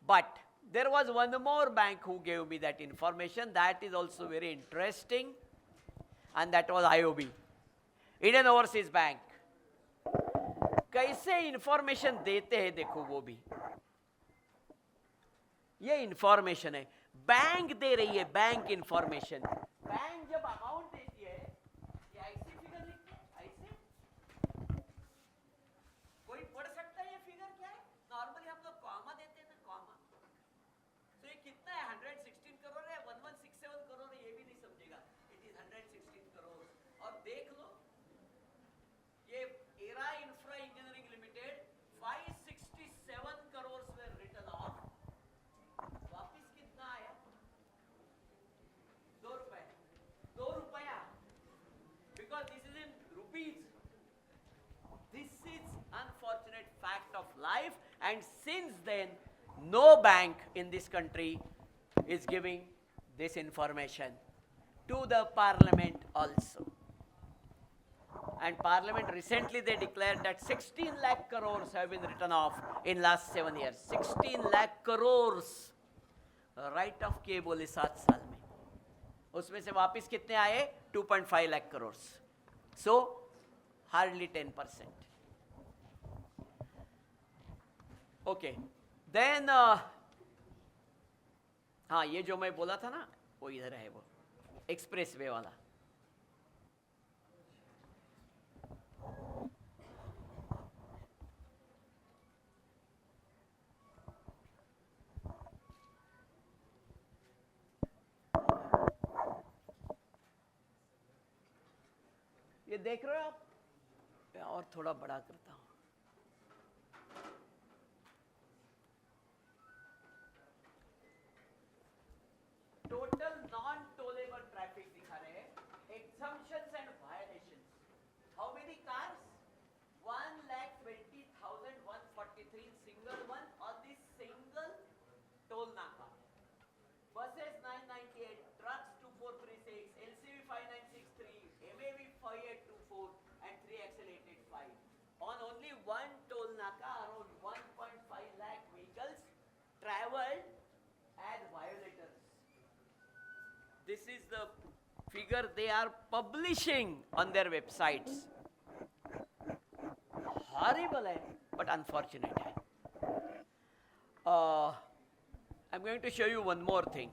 But there was one more bank who gave me that information. That is also very interesting, and that was IOB, Indian Overseas Bank. कैसे information देते हैं देखो. वो भी ये information है, bank दे रही है. बैंक इंफॉर्मेशन, बैंक जब अमाउंट देती है, ये ऐसे फिगर लिखते हैं, ऐसे. कोई पढ़ सकता है ये फिगर क्या है? नॉर्मली हम लोग कॉमा देते हैं ना, कॉमा. तो ये कितना है? 116 करोड़ है, 1167 करोड़ है, ये भी नहीं समझेगा. It is 116 crore. और देख लो, ये era infra engineering limited 567 crore were written off. वापिस कितना आया? 2 रुपए. 2 रुपया. Because this is in rupees. This is unfortunate fact of life, and since then no bank in this country is giving this information to the parliament also. And parliament recently they declared that 16 lakh crores have been written off in last 7 years. 16 lakh crores right of किए बोले 7 साल में. उसमें से वापस कितने आए? 2.5 lakh crore. So hardly 10%. Okay, then हाँ, ये जो मैं बोला था ना, वो इधर है, वो एक्सप्रेस वे वाला. ये देख रहे हो आप? और थोड़ा बड़ा करता हूं. टोटल नॉन टोलेबल ट्रैफिक दिखा रहे हैं. Exemptions and violations. How many cars? 1,20,143 single one on this single toll नाका. Buses 998, trucks 2436, LCV 5963, MAV 5824 and 3 axle 885. On only one toll naka, around 1.5 lakh vehicles traveled as violators. This is the figure they are publishing on their websites. Horrible hai, but unfortunate hai. I'm going to show you one more thing.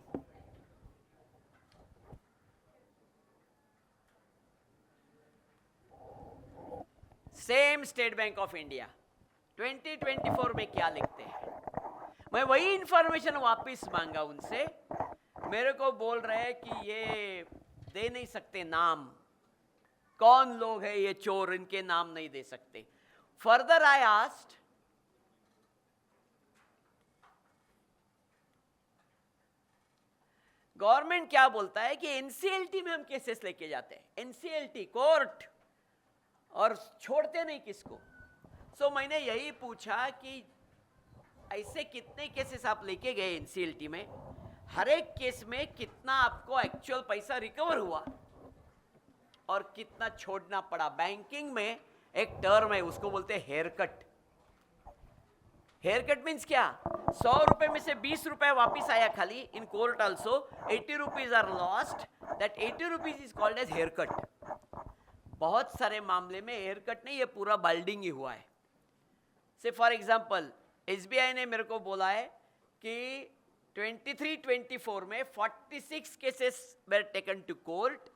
Same state bank of India 2024 में क्या लिखते हैं. मैं वही information वापस मांगा उनसे. मेरे को बोल रहे हैं कि ये दे नहीं सकते नाम, कौन लोग हैं ये चोर, इनके नाम नहीं दे सकते. फर्दर आई आस्क्ड, गवर्नमेंट क्या बोलता है कि एनसीएलटी में हम केसेस लेके जाते हैं, एनसीएलटी कोर्ट, और छोड़ते नहीं किसको. सो मैंने यही पूछा कि ऐसे कितने केसेस आप लेके गए एनसीएलटी में, हर एक केस में कितना आपको एक्चुअल पैसा रिकवर हुआ और कितना छोड़ना पड़ा. बैंकिंग में एक टर्म है, उसको बोलते हैं haircut. Haircut means क्या? 100 रुपए में से 20 रुपए वापिस आया खाली. In court also 80 rupees are lost. That 80 rupees is called as haircut. बहुत सारे मामले में हेयर कट नहीं, ये पूरा बाल्डिंग ही हुआ है. से फॉर एग्जाम्पल एसबीआई ने मेरे को बोला है कि 23-24 में 46 cases were taken to court.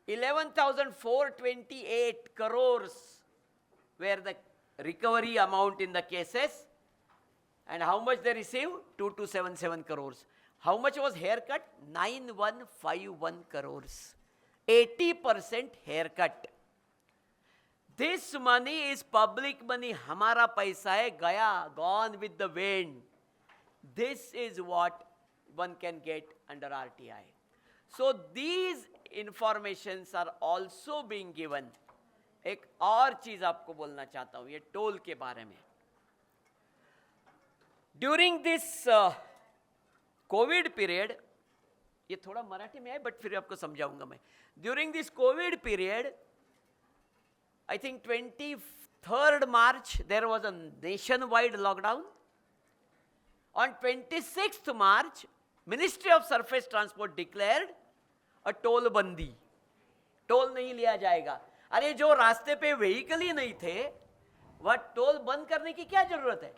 11,428 crores were the recovery amount in the cases, and how much they received? 2,277 crores. How much was haircut? 9,151 crores. 80% haircut. This money is public money. हमारा पैसा है, गया, gone with the wind. This is what one can get under RTI. So these informations are also being given. एक और चीज आपको बोलना चाहता हूं ये टोल के बारे में. ड्यूरिंग दिस कोविड पीरियड, ये थोड़ा मराठी में है बट फिर आपको समझाऊंगा मैं. During this covid period, I think 23rd March there was a nationwide lockdown. On 26th March, ministry of surface transport declared a toll बंदी. टोल नहीं लिया जाएगा. अरे जो रास्ते पे व्हीकल ही नहीं थे, वह टोल बंद करने की क्या जरूरत है?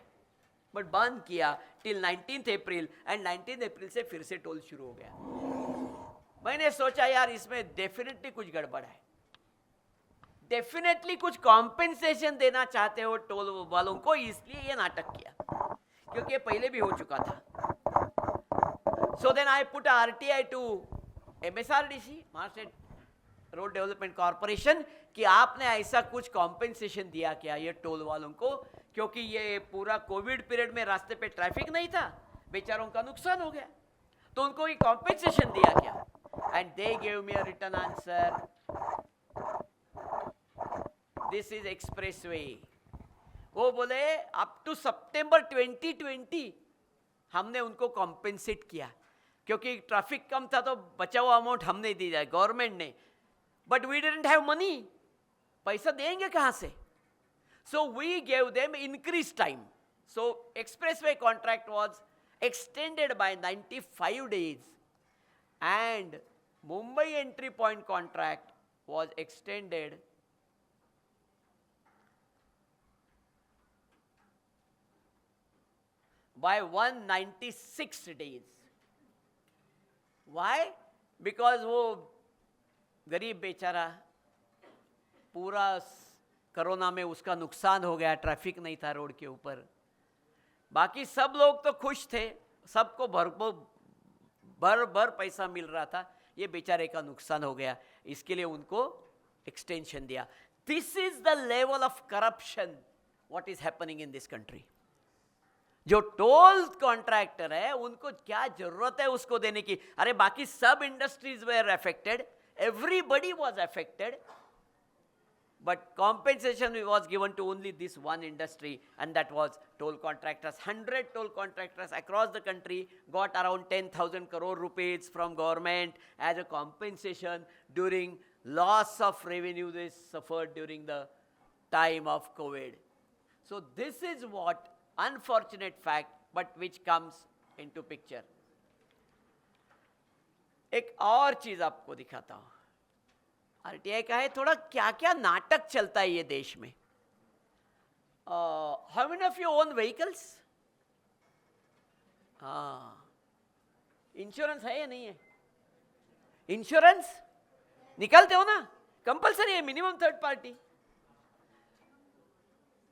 बट बंद किया till 19th April, and 19th April से फिर से टोल शुरू हो गया. मैंने सोचा यार इसमें डेफिनेटली कुछ गड़बड़ है. डेफिनेटली कुछ कॉम्पेंसेशन देना चाहते हो टोल वालों को, इसलिए ये नाटक किया, क्योंकि ये पहले भी हो चुका था. So then I put RTI to MSRDC, Maharashtra road development corporation, कि आपने ऐसा कुछ कॉम्पेंसेशन दिया क्या ये टोल वालों को, क्योंकि ये पूरा कोविड पीरियड में रास्ते पे ट्रैफिक नहीं था, बेचारों का नुकसान हो गया, तो उनको ये कॉम्पेंसेशन दिया क्या? And they give me a written answer, this is expressway. वो बोले अप टू सितंबर 2020 हमने उनको कॉम्पेंसेट किया, क्योंकि ट्रैफिक कम था तो बचा हुआ अमाउंट हमने दी जाए गवर्नमेंट ने. But we didn't have money, पैसा देंगे कहां से? So we gave them increase time. So expressway contract was extended by 95 days. and Mumbai entry point contract was extended by 196 days. Why? Because वो गरीब बेचारा पूरा कोरोना में उसका नुकसान हो गया, ट्रैफिक नहीं था रोड के ऊपर, बाकी सब लोग तो खुश थे, सबको भर पैसा मिल रहा था, ये बेचारे का नुकसान हो गया, इसके लिए उनको एक्सटेंशन दिया. This is the level of corruption what is happening in this country. जो टोल कॉन्ट्रैक्टर है उनको क्या जरूरत है उसको देने की? अरे बाकी सब industries were affected, everybody was affected, but compensation was given to only this one industry, and that was toll contractors. 100 toll contractors across the country got around 10,000 crore rupees from government as a compensation during loss of revenue they suffered during the time of COVID. So this is what unfortunate fact, but which comes into picture. एक और चीज आपको दिखाता हूं. RTI का है, थोड़ा क्या क्या नाटक चलता है ये देश में. How many of you own vehicles? हाँ, इंश्योरेंस है या नहीं है? इंश्योरेंस निकालते हो ना, कंपलसरी है, मिनिमम थर्ड पार्टी.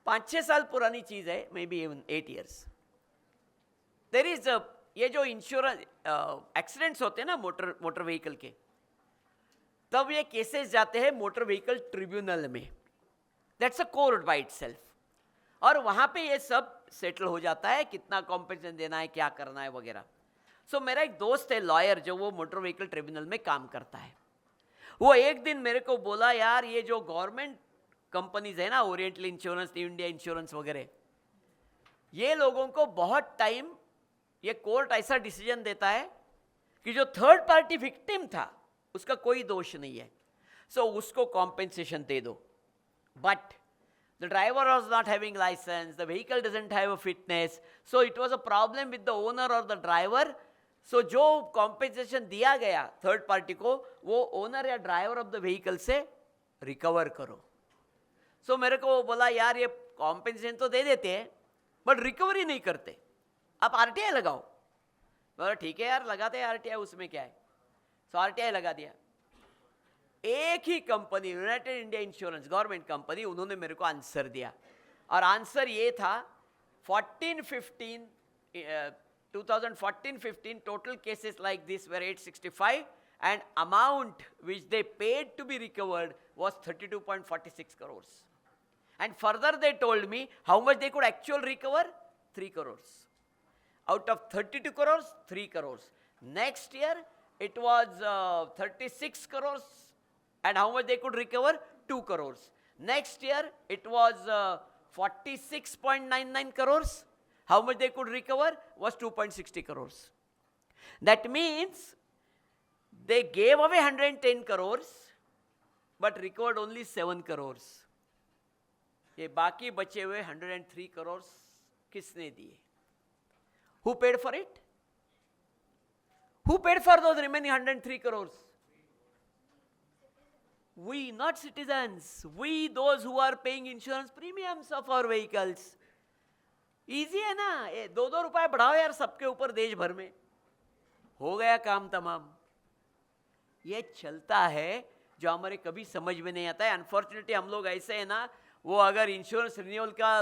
5-6 साल पुरानी चीज है, maybe even 8 years. There is ये जो इंश्योरेंस एक्सीडेंट्स होते हैं ना मोटर व्हीकल के, तब ये केसेस जाते हैं मोटर व्हीकल ट्रिब्यूनल में. That's a court by itself, और वहां पे ये सब सेटल हो जाता है, कितना कॉम्पेंसेशन देना है, क्या करना है वगैरह. सो मेरा एक दोस्त है लॉयर, जो वो मोटर व्हीकल ट्रिब्यूनल में काम करता है. वो एक दिन मेरे को बोला, यार ये जो गवर्नमेंट कंपनीज है ना, ओरिएंटल इंश्योरेंस, इंडिया इंश्योरेंस वगैरह, ये लोगों को बहुत टाइम ये कोर्ट ऐसा डिसीजन देता है कि जो थर्ड पार्टी विक्टिम था उसका कोई दोष नहीं है, सो उसको कॉम्पेंसेशन दे दो. But the driver was not having licence, the vehicle doesn't have a fitness, so it was a problem with the owner और द ड्राइवर. सो जो कॉम्पेंसेशन दिया गया थर्ड पार्टी को, वो ओनर या ड्राइवर ऑफ द व्हीकल से recover करो. सो मेरे को बोला, यार ये कॉम्पेंसेशन तो दे देते हैं बट रिकवरी नहीं करते, आप आरटीआई लगाओ. बोला ठीक है यार, लगाते हैं आरटीआई, उसमें क्या है. सो आरटीआई लगा दिया. एक ही company, United India Insurance, government company, उन्होंने मेरे को आंसर दिया, और आंसर ये था 2014-15 total cases like this were 865, and amount which they paid to be recovered was 32.46 crores. And further they told me how much they could actually recover, 3 crores. Out of 32 crores, 3 crores. Next year, it was 36 crores, and how much they could recover, 2 crores. Next year, it was 46.99 crores. How much they could recover was 2.60 crores. That means they gave away 110 crores, but recovered only 7 crores. ये बाकी बचे हुए 103 crores किसने दिए? Who paid for it? Who paid for those remaining 103 crores? We, not citizens. We, those who are paying insurance premiums of our vehicles. Easy है ना, 2-2 रुपए बढ़ाओ यार सबके ऊपर देश भर में, हो गया काम तमाम. ये चलता है जो हमारे कभी समझ में नहीं आता है. अनफॉर्चुनेटली हम लोग ऐसे है ना, वो अगर इंश्योरेंस रिन्यूअल का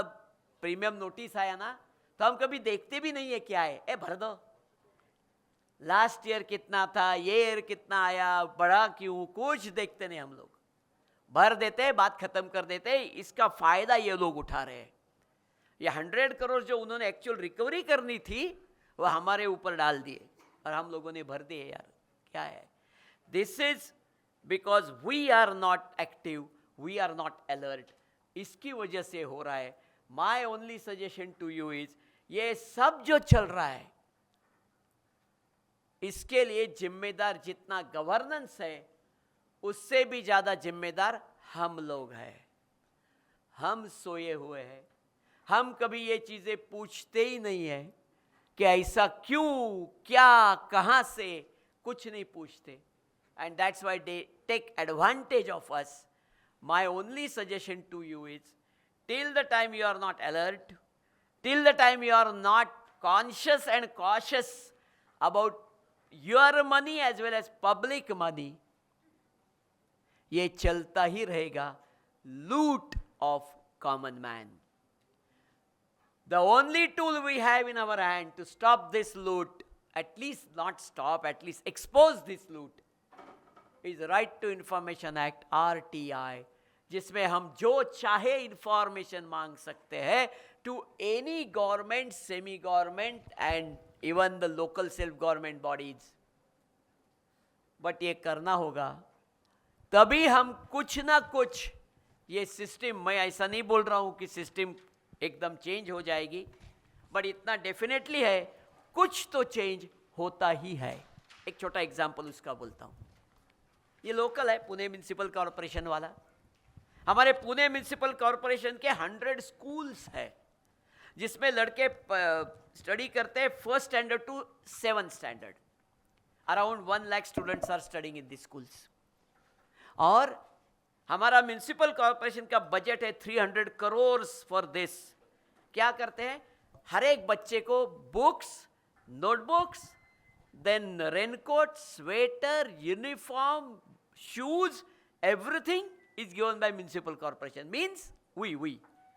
प्रीमियम नोटिस आया ना, तो हम कभी देखते भी नहीं है क्या है, भर दो. लास्ट ईयर कितना था, ये ईयर कितना आया, बढ़ा क्यों, कुछ देखते नहीं हम लोग, भर देते, बात खत्म कर देते. इसका फायदा ये लोग उठा रहे हैं. ये 100 करोड़ जो उन्होंने एक्चुअल रिकवरी करनी थी, वो हमारे ऊपर डाल दिए और हम लोगों ने भर दिए. यार क्या है? This is because we are not active, we are not alert. इसकी वजह से हो रहा है. My only suggestion to you is, ये सब जो चल रहा है, इसके लिए जिम्मेदार जितना गवर्नेंस है, उससे भी ज्यादा जिम्मेदार हम लोग हैं. हम सोए हुए हैं. हम कभी ये चीजें पूछते ही नहीं है कि ऐसा क्यों, क्या, कहां से. कुछ नहीं पूछते, and that's why they take advantage of us. My only suggestion to you is, till the time you are not alert, till the time you are not conscious and cautious about your money as well as public money, ये चलता ही रहेगा, loot of common man. The only tool we have in our hand to stop this loot, at least not stop, at least expose this loot, is Right to Information Act, RTI, जिसमें हम जो चाहे information मांग सकते हैं to any government, semi government and even the local self government bodies. But ये करना होगा, तभी हम कुछ ना कुछ ये सिस्टम, मैं ऐसा नहीं बोल रहा हूं कि सिस्टम एकदम चेंज हो जाएगी, बट इतना डेफिनेटली है कुछ तो चेंज होता ही है. एक छोटा एग्जांपल उसका बोलता हूं. ये लोकल है, पुणे म्युनिसिपल कॉरपोरेशन वाला. हमारे पुणे म्युनिसिपल कॉरपोरेशन के 100 स्कूल्स है जिसमें लड़के स्टडी करते हैं 1st standard to 7th standard. Around 1 lakh students are studying in this schools. और हमारा म्युनिसिपल कॉरपोरेशन का बजट है 300 करोड़ फॉर दिस. क्या करते हैं, हर एक बच्चे को books, notebooks, then raincoat, sweater, uniform, shoes, everything is given by municipal corporation. Means we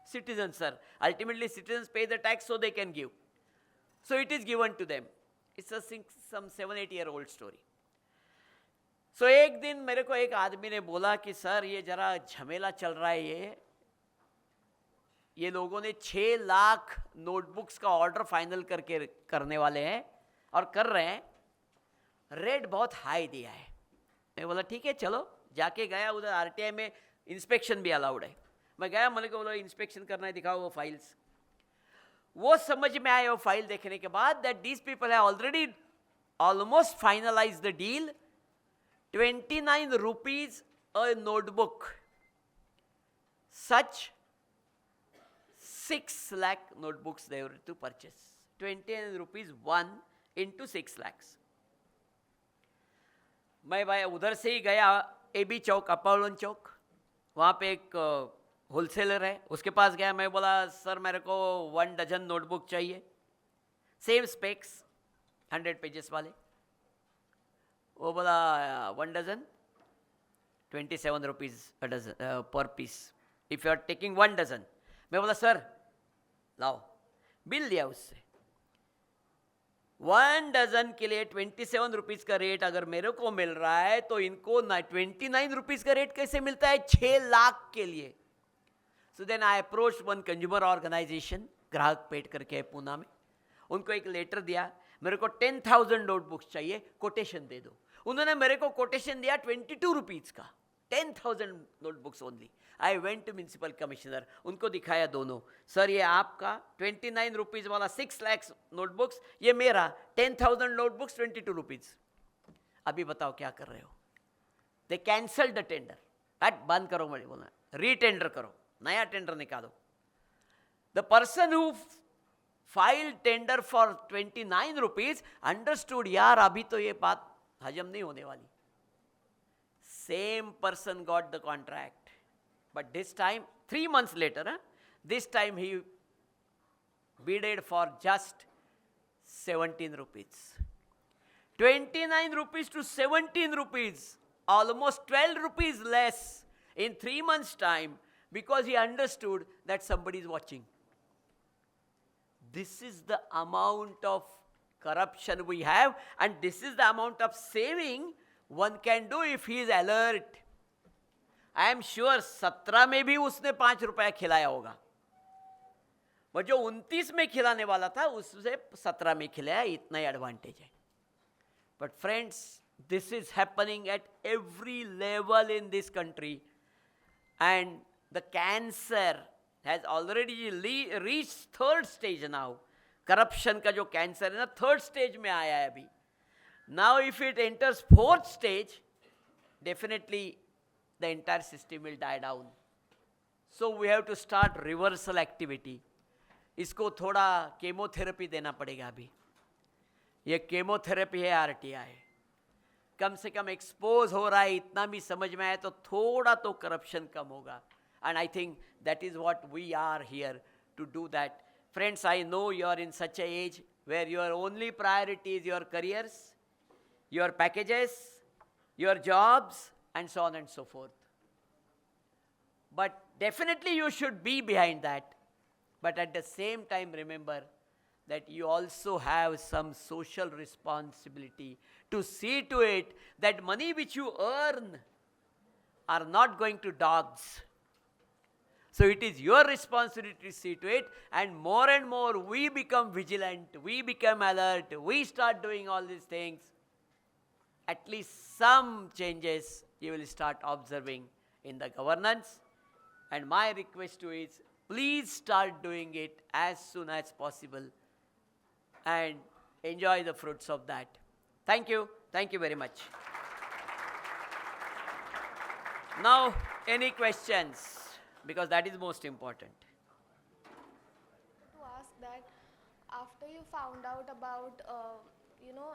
citizens, sir, ultimately citizens pay the tax so they can give, so it is given to them. It's a some 7-8 year old story. So एक दिन मेरे को एक आदमी ने बोला कि sir ये जरा झमेला चल रहा है, ये लोगों ने 6 लाख नोटबुक्स का ऑर्डर फाइनल करके करने वाले हैं और कर रहे हैं, रेट बहुत हाई दिया है. मैं बोला ठीक है चलो. जाके गया उधर, आरटीआई में इंस्पेक्शन भी अलाउड है. मैं गया, मैंने को बोला इंस्पेक्शन करना है, दिखाओ वो फाइल्स. वो समझ में आया वो फाइल देखने के बाद that these people have already almost finalise the deal. 29 rupees a notebook. Such 6 lakh notebooks they were to purchase. 29 rupees 1 into 6 lakhs. मैं भाई उधर से ही गया एबी चौक, अपोलोन चौक, वहाँ पे एक होलसेलर है, उसके पास गया. मैं बोला सर मेरे को 1 डजन नोटबुक चाहिए, सेम स्पेक्स, 100 पेजेस वाले. वो बोला 1 dozen 27 rupees per piece if you are taking 1 dozen. मैं बोला सर लाओ, बिल दिया उससे. 1 डजन के लिए 27 रुपीज़ का रेट अगर मेरे को मिल रहा है तो इनको 29 रुपीज़ का रेट कैसे मिलता है 6 लाख के लिए. So then I approach one consumer organisation, Grahak Peth करके है पूना में. उनको एक लेटर दिया, मेरे को 10,000 नोटबुक्स चाहिए, कोटेशन दे दो. उन्होंने मेरे को कोटेशन दिया 22 रुपीज़ का, 10,000 notebooks only. I went to municipal commissioner, उनको दिखाया दोनों. सर ये आपका 29 रुपीज़ वाला 6 लाख नोटबुक्स, ये मेरा 10,000 नोटबुक्स 22 रुपीज़. अभी बताओ क्या कर रहे हो. दे कैंसल द टेंडर. हट, बंद करो. मुझे बोलना रीटेंडर करो, नया टेंडर निकालो. The person who file tender for 29 rupees understood, यार अभी तो ये बात हजम नहीं होने वाली. Same person got the contract, but this time 3 months later, this time he bidded for just 17 rupees. 29 rupees to 17 rupees, almost 12 rupees less in 3 months time, because he understood that somebody is watching. This is the amount of corruption we have, and this is the amount of saving one can do if he is alert. I am sure 17 में भी उसने 5 रुपया खिलाया होगा, पर जो 29 में खिलाने वाला था उससे 17 में खिलाया. इतना ही एडवांटेज है. But friends, this is happening at every level in this country, and the cancer has already reach 3rd stage now. Corruption का जो कैंसर है ना 3rd स्टेज में आया है अभी. Now if it enters 4th stage, definitely the entire system will die down. So we have to start reversal activity. इसको थोड़ा केमोथेरेपी देना पड़ेगा. अभी ये केमोथेरेपी है RTI. कम से कम एक्सपोज हो रहा है, इतना भी समझ में आया तो थोड़ा तो करप्शन कम होगा. And I think that is what we are here to do that. Friends, I know you are in such an age where your only priority is your careers, your packages, your jobs, and so on and so forth. But definitely you should be behind that. But at the same time, remember that you also have some social responsibility to see to it that money which you earn are not going to dogs. So it is your responsibility to see to it, and more we become vigilant, we become alert, we start doing all these things. At least some changes you will start observing in the governance. And my request to you is, please start doing it as soon as possible and enjoy the fruits of that. Thank you very much. Now, any questions? Because that is most important. To ask that after you found out about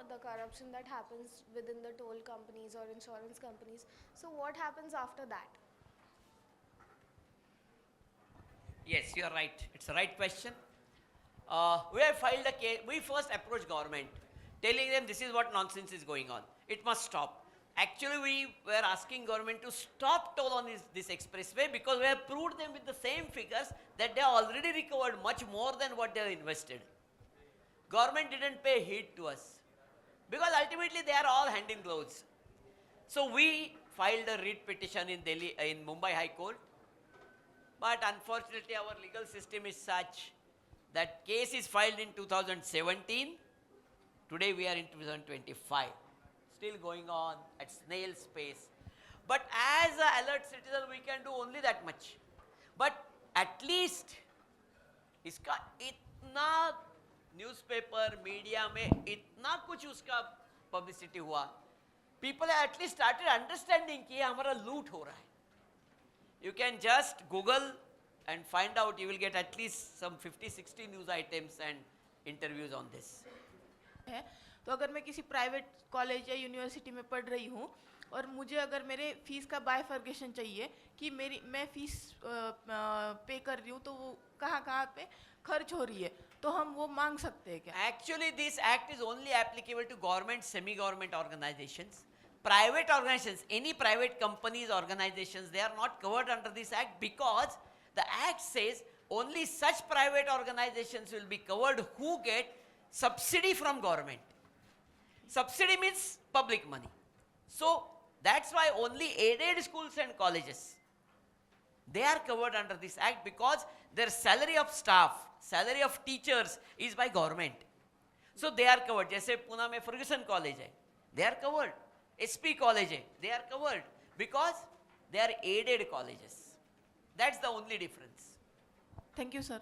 the corruption that happens within the toll companies or insurance companies, so what happens after that? Yes, you are right. It's a right question. We have filed a case. We first approached government, telling them this is what nonsense is going on. It must stop. Actually, we were asking government to stop toll on this expressway because we have proved them with the same figures that they have already recovered much more than what they have invested. Government didn't pay heed to us because ultimately they are all hand in gloves. So we filed a writ petition in Delhi, in Mumbai High Court. But unfortunately, our legal system is such that case is filed in 2017. Today we are in 2025. Still going on at snail's pace. But as an alert citizen, we can do only that much. But at least इसका इतना newspaper media में इतना कुछ उसका publicity हुआ, people have at least started understanding कि हमारा लूट हो रहा है. You can just Google and find out, you will get at least some 50-60 news items and interviews on this. तो अगर मैं किसी प्राइवेट कॉलेज या यूनिवर्सिटी में पढ़ रही हूँ और मुझे अगर मेरे फीस का बाइफर्केशन चाहिए कि मैं फीस पे कर रही हूँ तो वो कहाँ पे खर्च हो रही है, तो हम वो मांग सकते हैं क्या? Actually, this act is only applicable to government, semi-government organizations. Private organizations, any private companies, organizations, they are not covered under this act because the act says only such private organizations will be covered who get subsidy from government. Subsidy means public money. So that's why only aided schools and colleges, they are covered under this act because their salary of staff, salary of teachers is by government. So they are covered. जैसे पुणे में Ferguson College है, they are covered. SP College है, they are covered because they are aided colleges. That's the only difference. Thank you, sir.